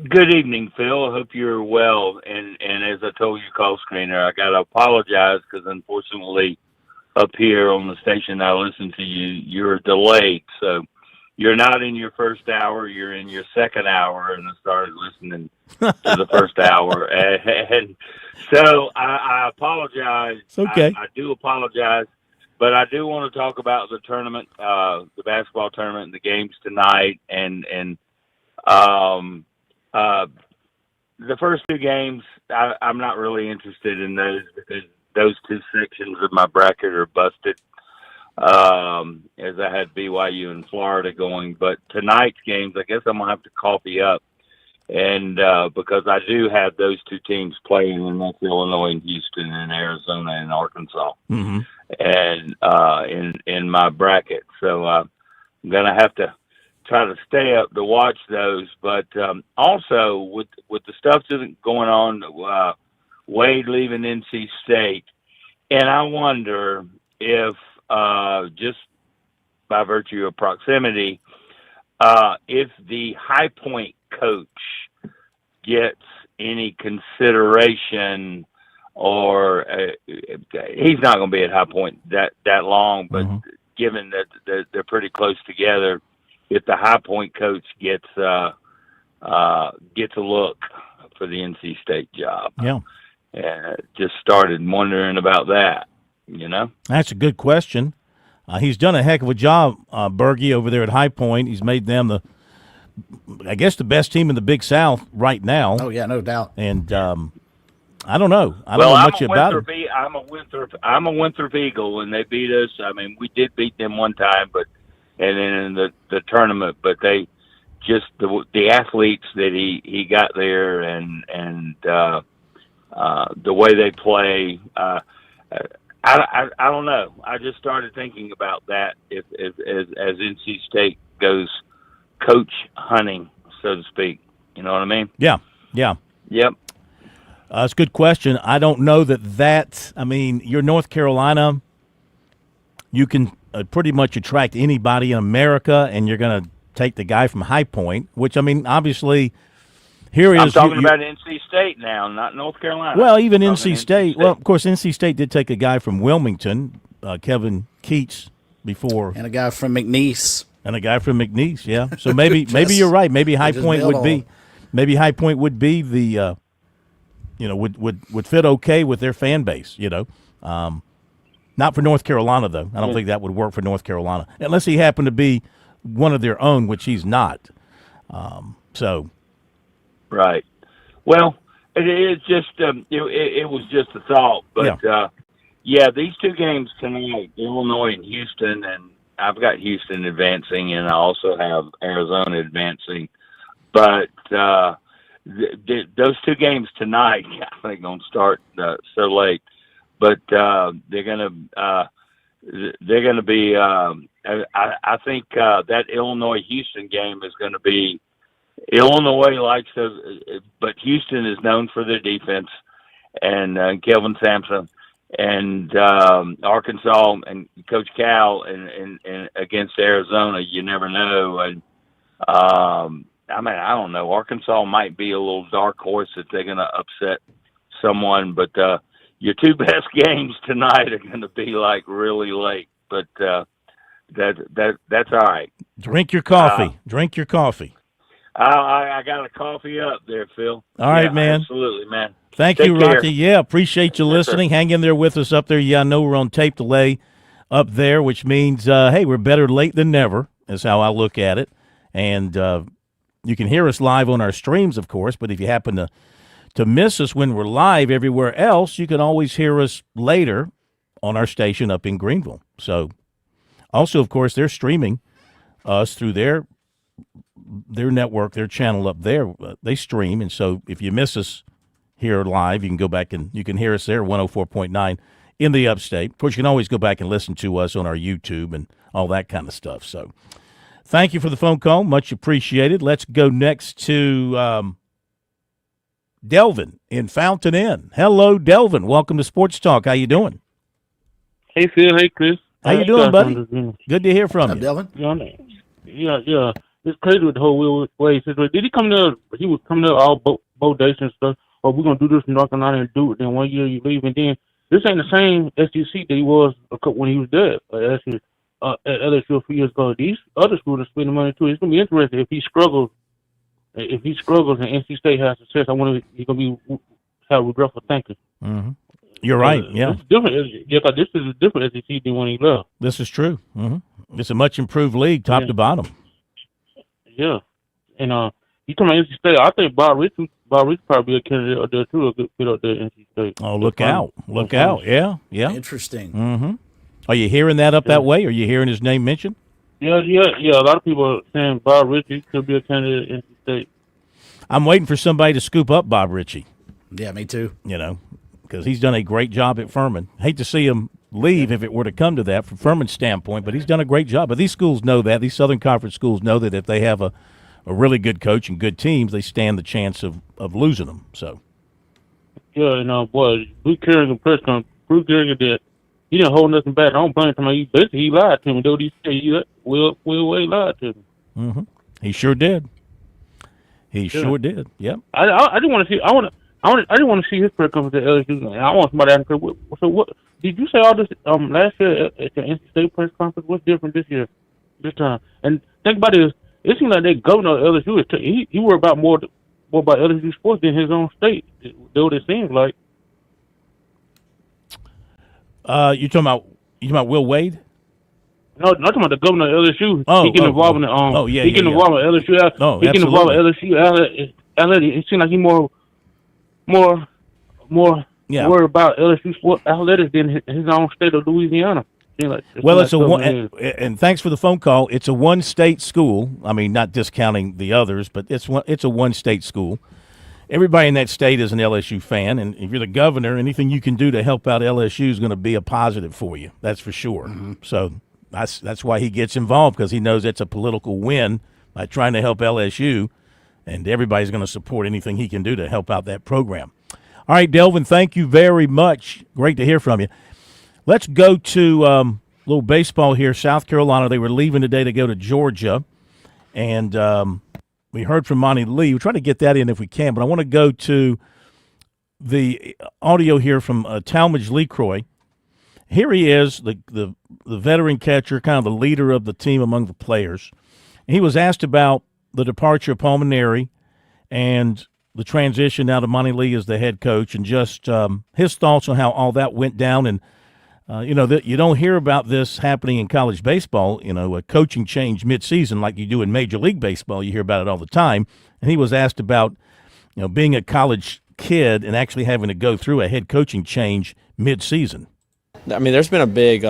Good evening, Phil. I hope you're well. And as I told you, call screener, I got to apologize because unfortunately up here on the station I listen to you, you're delayed. So you're not in your first hour. You're in your second hour, and I started listening to the first hour. And so I apologize. It's okay. I do apologize. But I do want to talk about the tournament, the basketball tournament and the games tonight. And the first two games, I'm not really interested in those because those two sections of my bracket are busted, as I had BYU and Florida going. But tonight's games, I guess I'm going to have to coffee up, and because I do have those two teams playing, and that's Illinois and Houston and Arizona and Arkansas, and in my bracket. So I'm going to have to try to stay up to watch those, but also with the stuff that's going on, Wade leaving NC State, and I wonder if just by virtue of proximity, if the High Point coach gets any consideration, or he's not going to be at High Point that long, but given that they're pretty close together, if the High Point coach gets a look for the NC State job. Yeah. Just started wondering about that, you know? That's a good question. He's done a heck of a job, Bergie, over there at High Point. He's made them the best team in the Big South right now. Oh, yeah, no doubt. And I don't know. I don't know much about him. I'm a Winthrop Eagle, and they beat us. I mean, we did beat them one time, and then in the tournament, but they just the athletes that he got there and the way they play. I don't know. I just started thinking about that if as NC State goes coach hunting, so to speak. You know what I mean? Yeah. Yeah. Yep. That's a good question. I don't know that. I mean, you're North Carolina. You can pretty much attract anybody in America, and you're going to take the guy from High Point, which, I mean, obviously, here he is. I'm talking about NC State now, not North Carolina. Well, even NC State. Well, of course, NC State did take a guy from Wilmington, Kevin Keats, before. And a guy from McNeese. Yeah. So maybe you're right. Maybe High Point would be the would fit okay with their fan base, Not for North Carolina, though. I don't think that would work for North Carolina, unless he happened to be one of their own, which he's not. Right. Well, it was just a thought, but these two games tonight, Illinois and Houston, and I've got Houston advancing, and I also have Arizona advancing, but those two games tonight, I think, going to start so late. But they're gonna be. I think that Illinois Houston game is going to be. Illinois likes to, but Houston is known for their defense, and Kelvin Sampson, and Arkansas and Coach Cal, and against Arizona, you never know. And I don't know. Arkansas might be a little dark horse if they're going to upset someone, but. Your two best games tonight are going to be like really late, but that's all right. Drink your coffee. I got a coffee up there, Phil. All right, man. Absolutely, man. Thank you, Rocky. Yeah, appreciate you listening. Hang in there with us up there. Yeah, I know we're on tape delay up there, which means, hey, we're better late than never is how I look at it. And you can hear us live on our streams, of course, but if you happen to miss us when we're live everywhere else, you can always hear us later on our station up in Greenville. So also, of course, they're streaming us through their network, their channel up there. They stream, and so if you miss us here live. You can go back and you can hear us there, 104.9 in the upstate. Of course, you can always go back and listen to us on our YouTube and all that kind of stuff. So thank you for the phone call. Much appreciated. Let's go next to Delvin in Fountain Inn. Hello, Delvin. Welcome to Sports Talk. How you doing? Hey, Phil. Hey, Chris. How you doing, buddy? Good to hear from you. Delvin? Yeah. It's crazy with the whole Will Wade situation. Did he come there? He was coming there all both days and stuff. Or we're going to do this and knock on out and do it. Then 1 year you leave. And then this ain't the same SEC that he was when he was there at LSU a few years ago. These other schools are spending money too. It's going to be interesting if he struggles. If he struggles and NC State has success, I wonder if he's going to have regretful thinking. Mm-hmm. You're right. Yeah, it's different. Yeah, this is a different SEC than when he left. This is true. Mm-hmm. It's a much improved league, top to bottom. Yeah, and you talking about NC State? I think Bob Rich probably be a candidate up there too. A good fit up there at NC State. Oh, look out! Look out! Yeah. Interesting. Mm-hmm. Are you hearing that up that way? Are you hearing his name mentioned? Yeah. A lot of people are saying Bob Ritchie could be a candidate at NC State. I'm waiting for somebody to scoop up Bob Ritchie. Yeah, me too. Because he's done a great job at Furman. Hate to see him leave if it were to come to that from Furman's standpoint, but he's done a great job. But these schools know that. These Southern Conference schools know that if they have a really good coach and good teams, they stand the chance of losing them. So. Yeah, and boy, Bruce Kerrigan press conference. Bruce Kerrigan did. He didn't hold nothing back. I don't blame him. He lied to him. Though he said Will Wade lied to him. Mm-hmm. He sure did. Sure did. Yep. I didn't want to see. I didn't want to see his press conference at LSU. I want somebody to ask him. So what did you say all this last year at the NC State press conference? What's different this year, this time? And think about it. It seems like the governor of LSU he worried about more about LSU sports than his own state. That's what it seems like. You talking about Will Wade? No, not talking about the governor of LSU. He getting involved in the he getting involved with LSU. He getting involved with LSU. It seems like he more worried about LSU sports athletics than his own state of Louisiana. Well, and thanks for the phone call. It's a one-state school. I mean, not discounting the others, but it's a one-state school. Everybody in that state is an LSU fan, and if you're the governor, anything you can do to help out LSU is going to be a positive for you. That's for sure. Mm-hmm. So that's why he gets involved, because he knows it's a political win by trying to help LSU, and everybody's going to support anything he can do to help out that program. All right, Delvin, thank you very much. Great to hear from you. Let's go to a little baseball here. South Carolina, they were leaving today to go to Georgia, and we heard from Monty Lee. We'll try to get that in if we can, but I want to go to the audio here from Talmadge LeCroy. Here he is, the veteran catcher, kind of the leader of the team among the players. And he was asked about the departure of Paul Mainieri and the transition now to Monty Lee as the head coach, and just his thoughts on how all that went down. And you don't hear about this happening in college baseball, a coaching change midseason like you do in Major League Baseball. You hear about it all the time. And he was asked about, being a college kid and actually having to go through a head coaching change midseason. I mean, there's been a big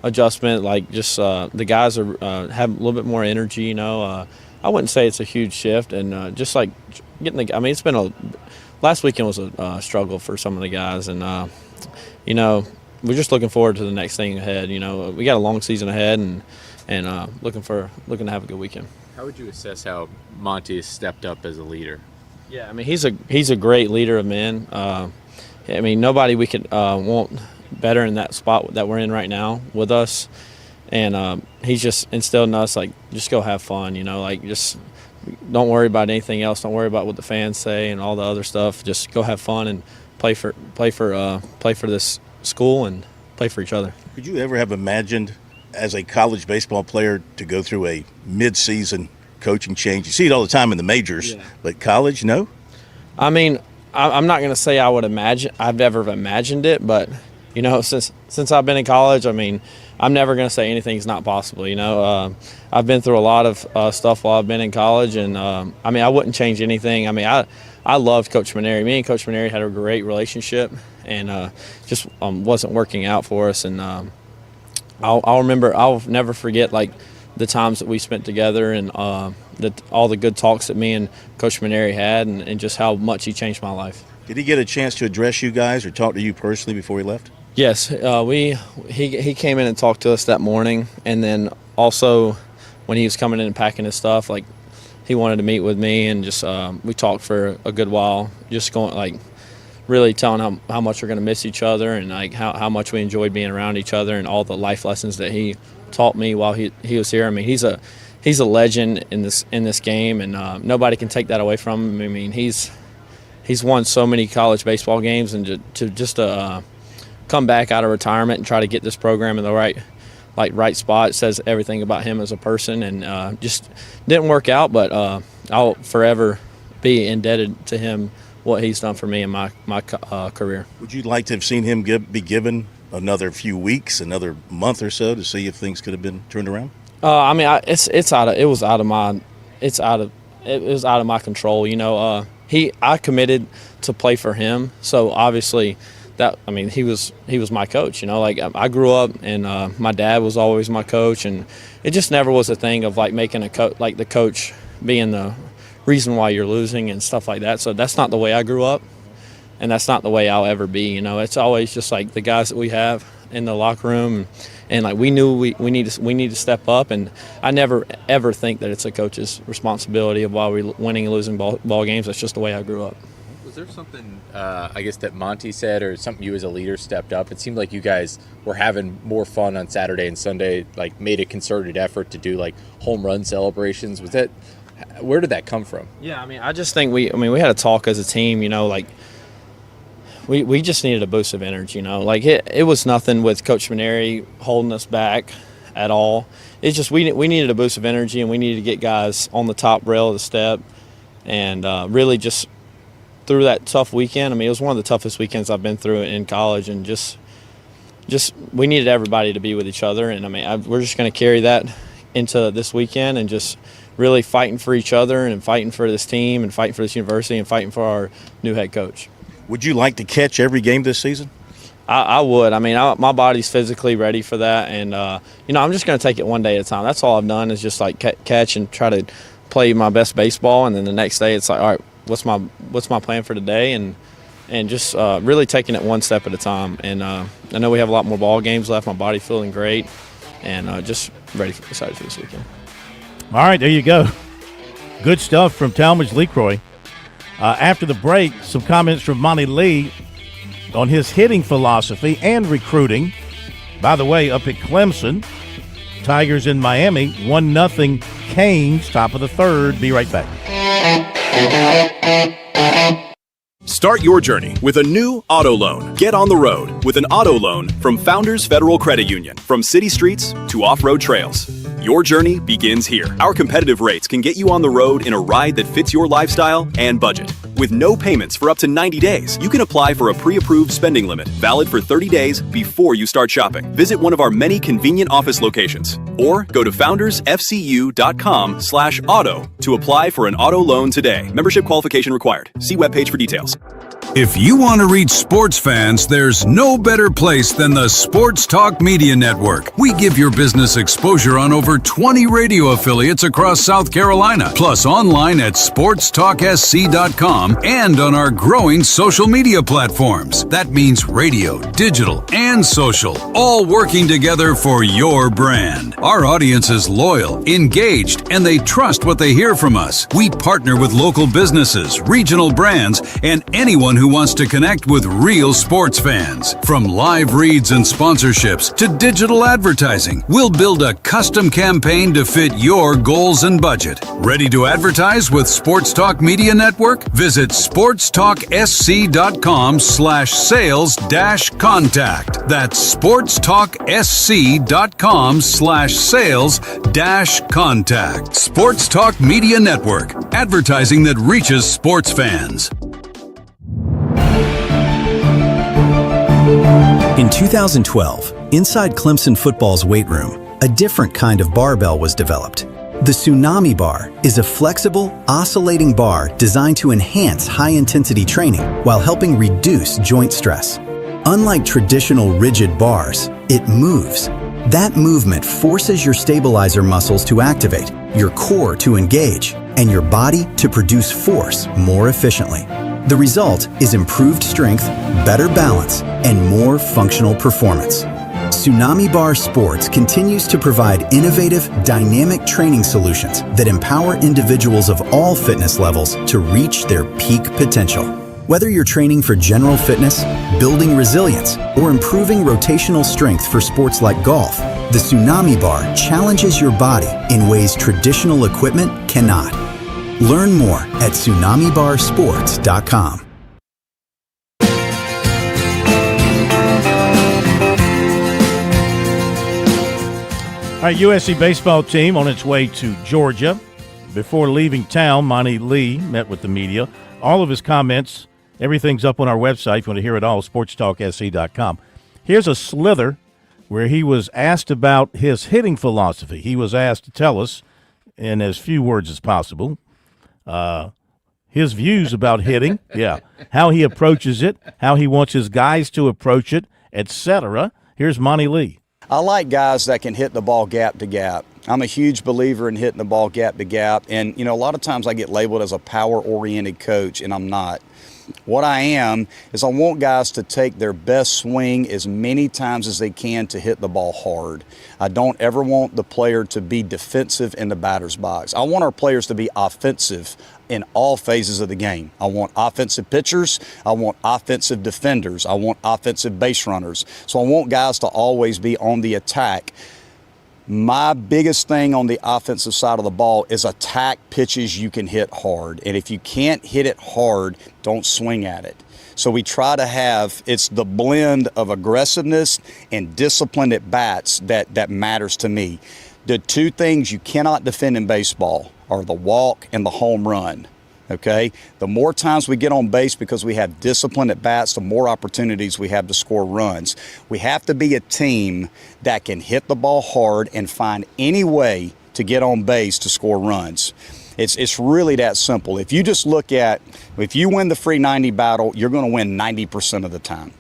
adjustment. Like just the guys have a little bit more energy. I wouldn't say it's a huge shift, and just like getting it's been last weekend was a struggle for some of the guys, and we're just looking forward to the next thing ahead. We got a long season ahead, and looking to have a good weekend. How would you assess how Monty has stepped up as a leader? Yeah, I mean he's a great leader of men. Nobody we could want better in that spot that we're in right now with us, and he's just instilled in us just go have fun. Just don't worry about anything else. Don't worry about what the fans say and all the other stuff. Just go have fun and play for this school and play for each other. Could you ever have imagined as a college baseball player to go through a mid-season coaching change? You see it all the time in the majors, but college, no? I mean, I'm not going to say I've ever imagined it, but since I've been in college, I'm never going to say anything's not possible. I've been through a lot of stuff while I've been in college, and I wouldn't change anything. I loved Coach Mainieri. Me and Coach Mainieri had a great relationship, and just wasn't working out for us. And I'll never forget the times that we spent together, and all the good talks that me and Coach Maneri had, and just how much he changed my life. Did he get a chance to address you guys or talk to you personally before he left? Yes, he came in and talked to us that morning, and then also when he was coming in and packing his stuff, like he wanted to meet with me, and just we talked for a good while, just going like really telling how much we're going to miss each other, and like how much we enjoyed being around each other, and all the life lessons that he taught me while he was here. I mean, he's a legend in this game, and nobody can take that away from him. I mean, he's won so many college baseball games, and to come back out of retirement and try to get this program in the right spot says everything about him as a person, and just didn't work out, but I'll forever be indebted to him what he's done for me in my career. Would you like to have seen him be given another few weeks, another month or so, to see if things could have been turned around? I mean, it was out of my control. You know, I committed to play for him, so obviously he was my coach. You know, like I grew up, and my dad was always my coach, and it just never was a thing of like making the coach being the reason why you're losing and stuff like that. So that's not the way I grew up, and that's not the way I'll ever be. You know, it's always just like the guys that we have in the locker room, and like we knew we need to step up, and I never ever think that it's a coach's responsibility of why we're winning and losing ball games. That's just the way I grew up. Was there something, I guess, that Monty said, or something you as a leader stepped up? It seemed like you guys were having more fun on Saturday and Sunday, like made a concerted effort to do like home run celebrations. Where did that come from? Yeah, I mean, I just think we had a talk as a team, you know, like we just needed a boost of energy, you know. Like it was nothing with Coach Maneri holding us back at all. It's just we needed a boost of energy, and we needed to get guys on the top rail of the step, and really just through that tough weekend. I mean, it was one of the toughest weekends I've been through in college, and just we needed everybody to be with each other. And I mean, we're just going to carry that into this weekend, and just really fighting for each other, and fighting for this team, and fighting for this university, and fighting for our new head coach. Would you like to catch every game this season? I would. I mean, my body's physically ready for that, and you know, I'm just going to take it one day at a time. That's all I've done, is just like catch and try to play my best baseball, and then the next day it's like, all right, what's my plan for today, and just really taking it one step at a time. And I know we have a lot more ball games left. My body's feeling great, and just excited for this weekend. All right, there you go. Good stuff from Talmadge Lecroy. After the break, some comments from Monty Lee on his hitting philosophy and recruiting. By the way, up at Clemson, Tigers in Miami, 1-0 Canes, top of the third. Be right back. Start your journey with a new auto loan. Get on the road with an auto loan from Founders Federal Credit Union. From city streets to off-road trails, your journey begins here. Our competitive rates can get you on the road in a ride that fits your lifestyle and budget. With no payments for up to 90 days, you can apply for a pre-approved spending limit, valid for 30 days before you start shopping. Visit one of our many convenient office locations, or go to foundersfcu.com/auto to apply for an auto loan today. Membership qualification required. See webpage for details. If you want to reach sports fans, there's no better place than the Sports Talk Media Network. We give your business exposure on over 20 radio affiliates across South Carolina, plus online at SportsTalkSC.com and on our growing social media platforms. That means radio, digital, and social, all working together for your brand. Our audience is loyal, engaged, and they trust what they hear from us. We partner with local businesses, regional brands, and anyone who wants to connect with real sports fans. From live reads and sponsorships to digital advertising, we'll build a custom campaign to fit your goals and budget. Ready to advertise with Sports Talk Media Network? Visit sportstalksc.com/sales-contact. That's sportstalksc.com/sales-contact. Sports Talk Media Network, advertising that reaches sports fans. In 2012, inside Clemson football's weight room, a different kind of barbell was developed. The Tsunami Bar is a flexible, oscillating bar designed to enhance high-intensity training while helping reduce joint stress. Unlike traditional rigid bars, it moves, That movement forces your stabilizer muscles to activate, your core to engage, and your body to produce force more efficiently. The result is improved strength, better balance, and more functional performance. Tsunami Bar Sports continues to provide innovative, dynamic training solutions that empower individuals of all fitness levels to reach their peak potential. Whether you're training for general fitness, building resilience, or improving rotational strength for sports like golf, the Tsunami Bar challenges your body in ways traditional equipment cannot. Learn more at TsunamiBarSports.com. Our USC baseball team on its way to Georgia. Before leaving town, Monty Lee met with the media. All of his comments, everything's up on our website. If you want to hear it all, SportsTalkSC.com. Here's a slither where he was asked about his hitting philosophy. He was asked to tell us, in as few words as possible, his views about hitting, how he approaches it, how he wants his guys to approach it, etc. Here's Monty Lee. I like guys that can hit the ball gap to gap. I'm a huge believer in hitting the ball gap to gap. And, a lot of times I get labeled as a power-oriented coach, and I'm not. What I am is I want guys to take their best swing as many times as they can to hit the ball hard. I don't ever want the player to be defensive in the batter's box. I want our players to be offensive in all phases of the game. I want offensive pitchers. I want offensive defenders. I want offensive base runners. So I want guys to always be on the attack. My biggest thing on the offensive side of the ball is attack pitches you can hit hard. And if you can't hit it hard, don't swing at it. So we try to have, it's the blend of aggressiveness and discipline at bats that matters to me. The two things you cannot defend in baseball are the walk and the home run. Okay, the more times we get on base because we have discipline at bats, the more opportunities we have to score runs. We have to be a team that can hit the ball hard and find any way to get on base to score runs. It's really that simple. If you just look at, if you win the free 90 battle, you're going to win 90% of the time.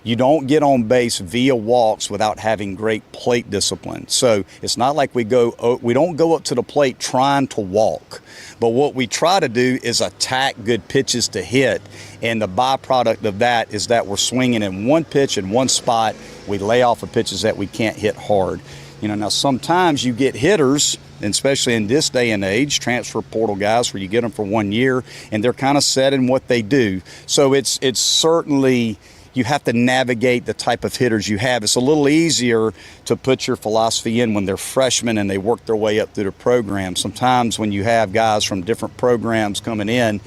You don't get on base via walks without having great plate discipline. So it's not like we don't go up to the plate trying to walk. But what we try to do is attack good pitches to hit. And the byproduct of that is that we're swinging in one pitch in one spot. We lay off of pitches that we can't hit hard. Now sometimes you get hitters, and especially in this day and age, transfer portal guys where you get them for 1 year and they're kind of set in what they do. So it's certainly, you have to navigate the type of hitters you have. It's a little easier to put your philosophy in when they're freshmen and they work their way up through the program. Sometimes when you have guys from different programs coming in,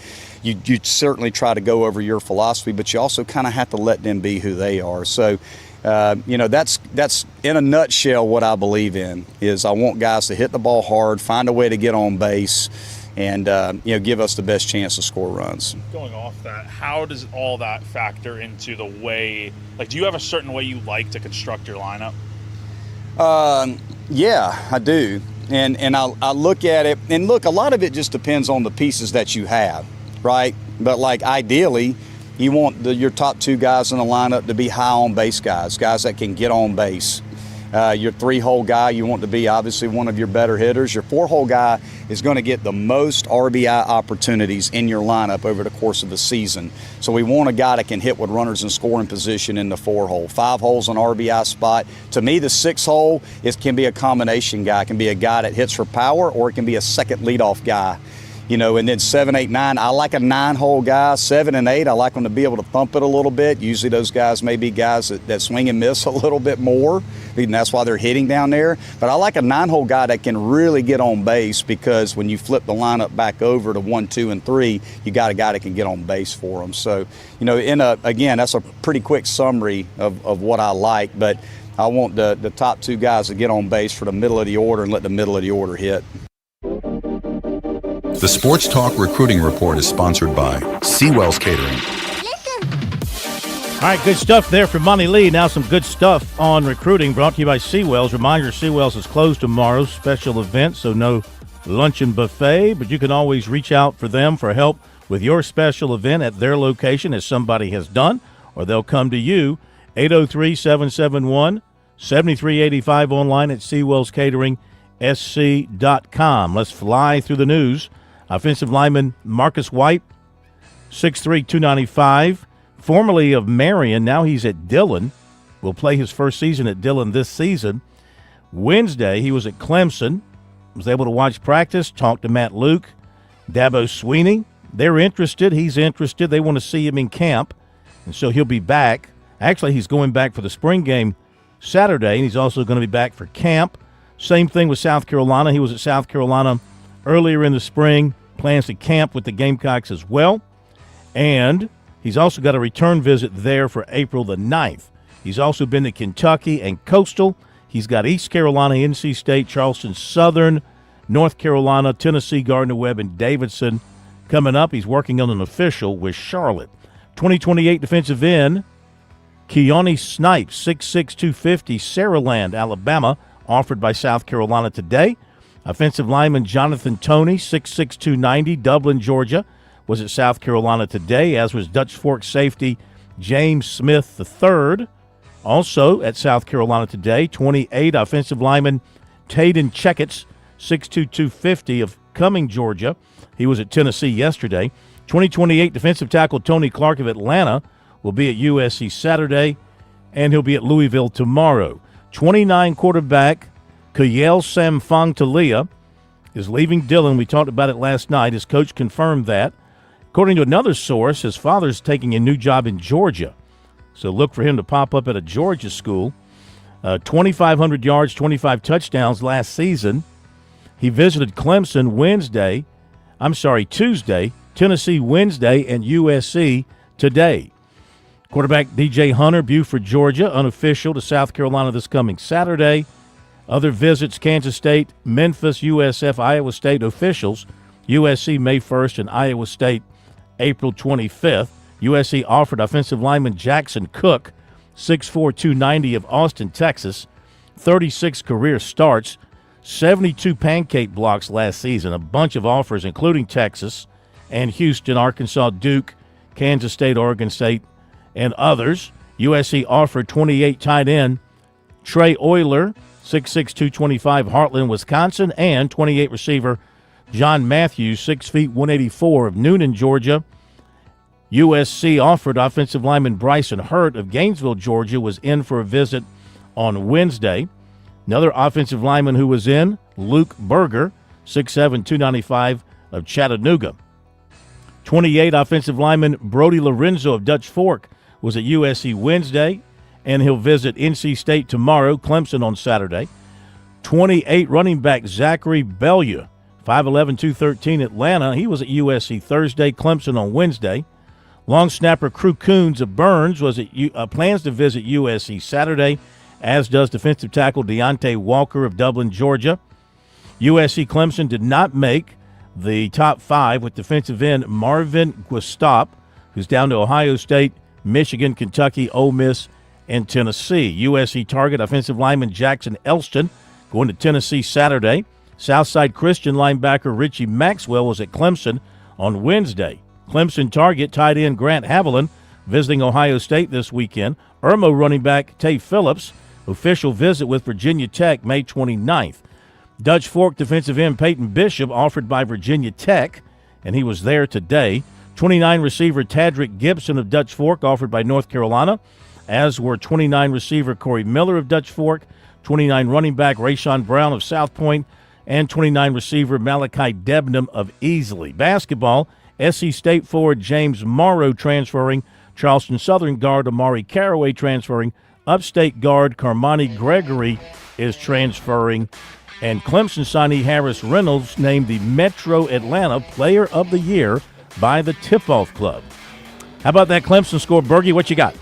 you certainly try to go over your philosophy, but you also kind of have to let them be who they are. So, that's in a nutshell what I believe in, is I want guys to hit the ball hard, find a way to get on base, and give us the best chance to score runs. Going off that, how does all that factor into the way, do you have a certain way you like to construct your lineup? Yeah, I do. And I look at it, and look, a lot of it just depends on the pieces that you have, right? But ideally, you want your top two guys in the lineup to be high on base guys that can get on base. Your 3-hole guy, you want to be obviously one of your better hitters. Your 4-hole guy is going to get the most RBI opportunities in your lineup over the course of the season. So we want a guy that can hit with runners in scoring position in the 4-hole. 5 holes an RBI spot. To me, the 6-hole can be a combination guy. It can be a guy that hits for power, or it can be a second leadoff guy. And then 7, 8, 9, I like a 9-hole guy. 7 and 8, I like them to be able to thump it a little bit. Usually those guys may be guys that swing and miss a little bit more, and that's why they're hitting down there. But I like a 9-hole guy that can really get on base, because when you flip the lineup back over to 1, 2, and 3, you got a guy that can get on base for them. So, again, that's a pretty quick summary of what I like, but I want the top 2 guys to get on base for the middle of the order and let the middle of the order hit. The Sports Talk Recruiting Report is sponsored by Seawell's Catering. All right, good stuff there from Monty Lee. Now some good stuff on recruiting brought to you by Seawell's. Reminder, Seawell's is closed tomorrow, special event, so no luncheon buffet, but you can always reach out for them for help with your special event at their location, as somebody has done, or they'll come to you. 803-771 7385 online at SeawellsCateringSC.com. Let's fly through the news. Offensive lineman Marcus White, 6'3", 295, formerly of Marion. Now he's at Dillon. Will play his first season at Dillon this season. Wednesday, he was at Clemson. Was able to watch practice, talk to Matt Luke, Dabo Sweeney. They're interested. He's interested. They want to see him in camp, and so he'll be back. Actually, he's going back for the spring game Saturday, and he's also going to be back for camp. Same thing with South Carolina. He was at South Carolina earlier in the spring, plans to camp with the Gamecocks as well. And he's also got a return visit there for April the 9th. He's also been to Kentucky and Coastal. He's got East Carolina, NC State, Charleston Southern, North Carolina, Tennessee, Gardner-Webb, and Davidson coming up. He's working on an official with Charlotte. 2028 defensive end, Keone Snipes, 6'6", 250, Saraland, Alabama, offered by South Carolina today. Offensive lineman Jonathan Toney, 6'6", 290, Dublin, Georgia, was at South Carolina today, as was Dutch Fork safety James Smith III, also at South Carolina today. 28, offensive lineman Taden Checketts, 6'2", 250 of Cumming, Georgia. He was at Tennessee yesterday. 2028 defensive tackle Tony Clark of Atlanta will be at USC Saturday, and he'll be at Louisville tomorrow. 29 quarterback Kayel Samfong Talia is leaving Dillon. We talked about it last night. His coach confirmed that. According to another source, his father's taking a new job in Georgia, so look for him to pop up at a Georgia school. 2,500 yards, 25 touchdowns last season. He visited Clemson Tuesday, Tennessee Wednesday, and USC today. Quarterback DJ Hunter, Buford, Georgia, unofficial to South Carolina this coming Saturday. Other visits, Kansas State, Memphis, USF, Iowa State officials. USC May 1st and Iowa State April 25th. USC offered offensive lineman Jackson Cook, 6'4", 290 of Austin, Texas, 36 career starts, 72 pancake blocks last season, a bunch of offers including Texas and Houston, Arkansas, Duke, Kansas State, Oregon State, and others. USC offered 28 tight end Trey Euler, 6'6", 225, Heartland, Wisconsin, and 28 receiver John Matthews, 6 feet, 184 of Noonan, Georgia. USC offered offensive lineman Bryson Hurt of Gainesville, Georgia, was in for a visit on Wednesday. Another offensive lineman who was in, Luke Berger, 6'7", 295 of Chattanooga. 28 offensive lineman Brody Lorenzo of Dutch Fork was at USC Wednesday, and he'll visit NC State tomorrow, Clemson on Saturday. 28 running back Zachary Bellew, 5'11", 213, Atlanta. He was at USC Thursday, Clemson on Wednesday. Long snapper Crew Coons of Burns was at plans to visit USC Saturday, as does defensive tackle Deontay Walker of Dublin, Georgia. USC Clemson did not make the top 5 with defensive end Marvin Guistop, who's down to Ohio State, Michigan, Kentucky, Ole Miss, and Tennessee. USC target offensive lineman Jackson Elston going to Tennessee Saturday. Southside Christian linebacker Richie Maxwell was at Clemson on Wednesday. Clemson target tight end Grant Haviland visiting Ohio State this weekend. Irmo running back Tay Phillips, official visit with Virginia Tech May 29th. Dutch Fork defensive end Peyton Bishop offered by Virginia Tech, and he was there today. 29 receiver Tadrick Gibson of Dutch Fork offered by North Carolina, as were 29 receiver Corey Miller of Dutch Fork, 29 running back Rayshawn Brown of South Point, and 29 receiver Malachi Debnam of Easley. Basketball, SC State forward James Morrow transferring, Charleston Southern guard Amari Caraway transferring, Upstate guard Carmani Gregory is transferring, and Clemson signee Harris Reynolds named the Metro Atlanta Player of the Year by the Tip-Off Club. How about that Clemson score, Bergie? What you got?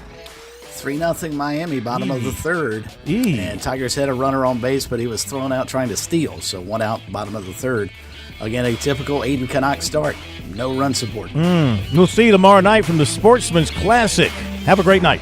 3-0 Miami, bottom of the third. And Tigers had a runner on base, but he was thrown out trying to steal. So 1 out, bottom of the third. Again, a typical Aiden Canuck start. No run support. We'll see you tomorrow night from the Sportsman's Classic. Have a great night.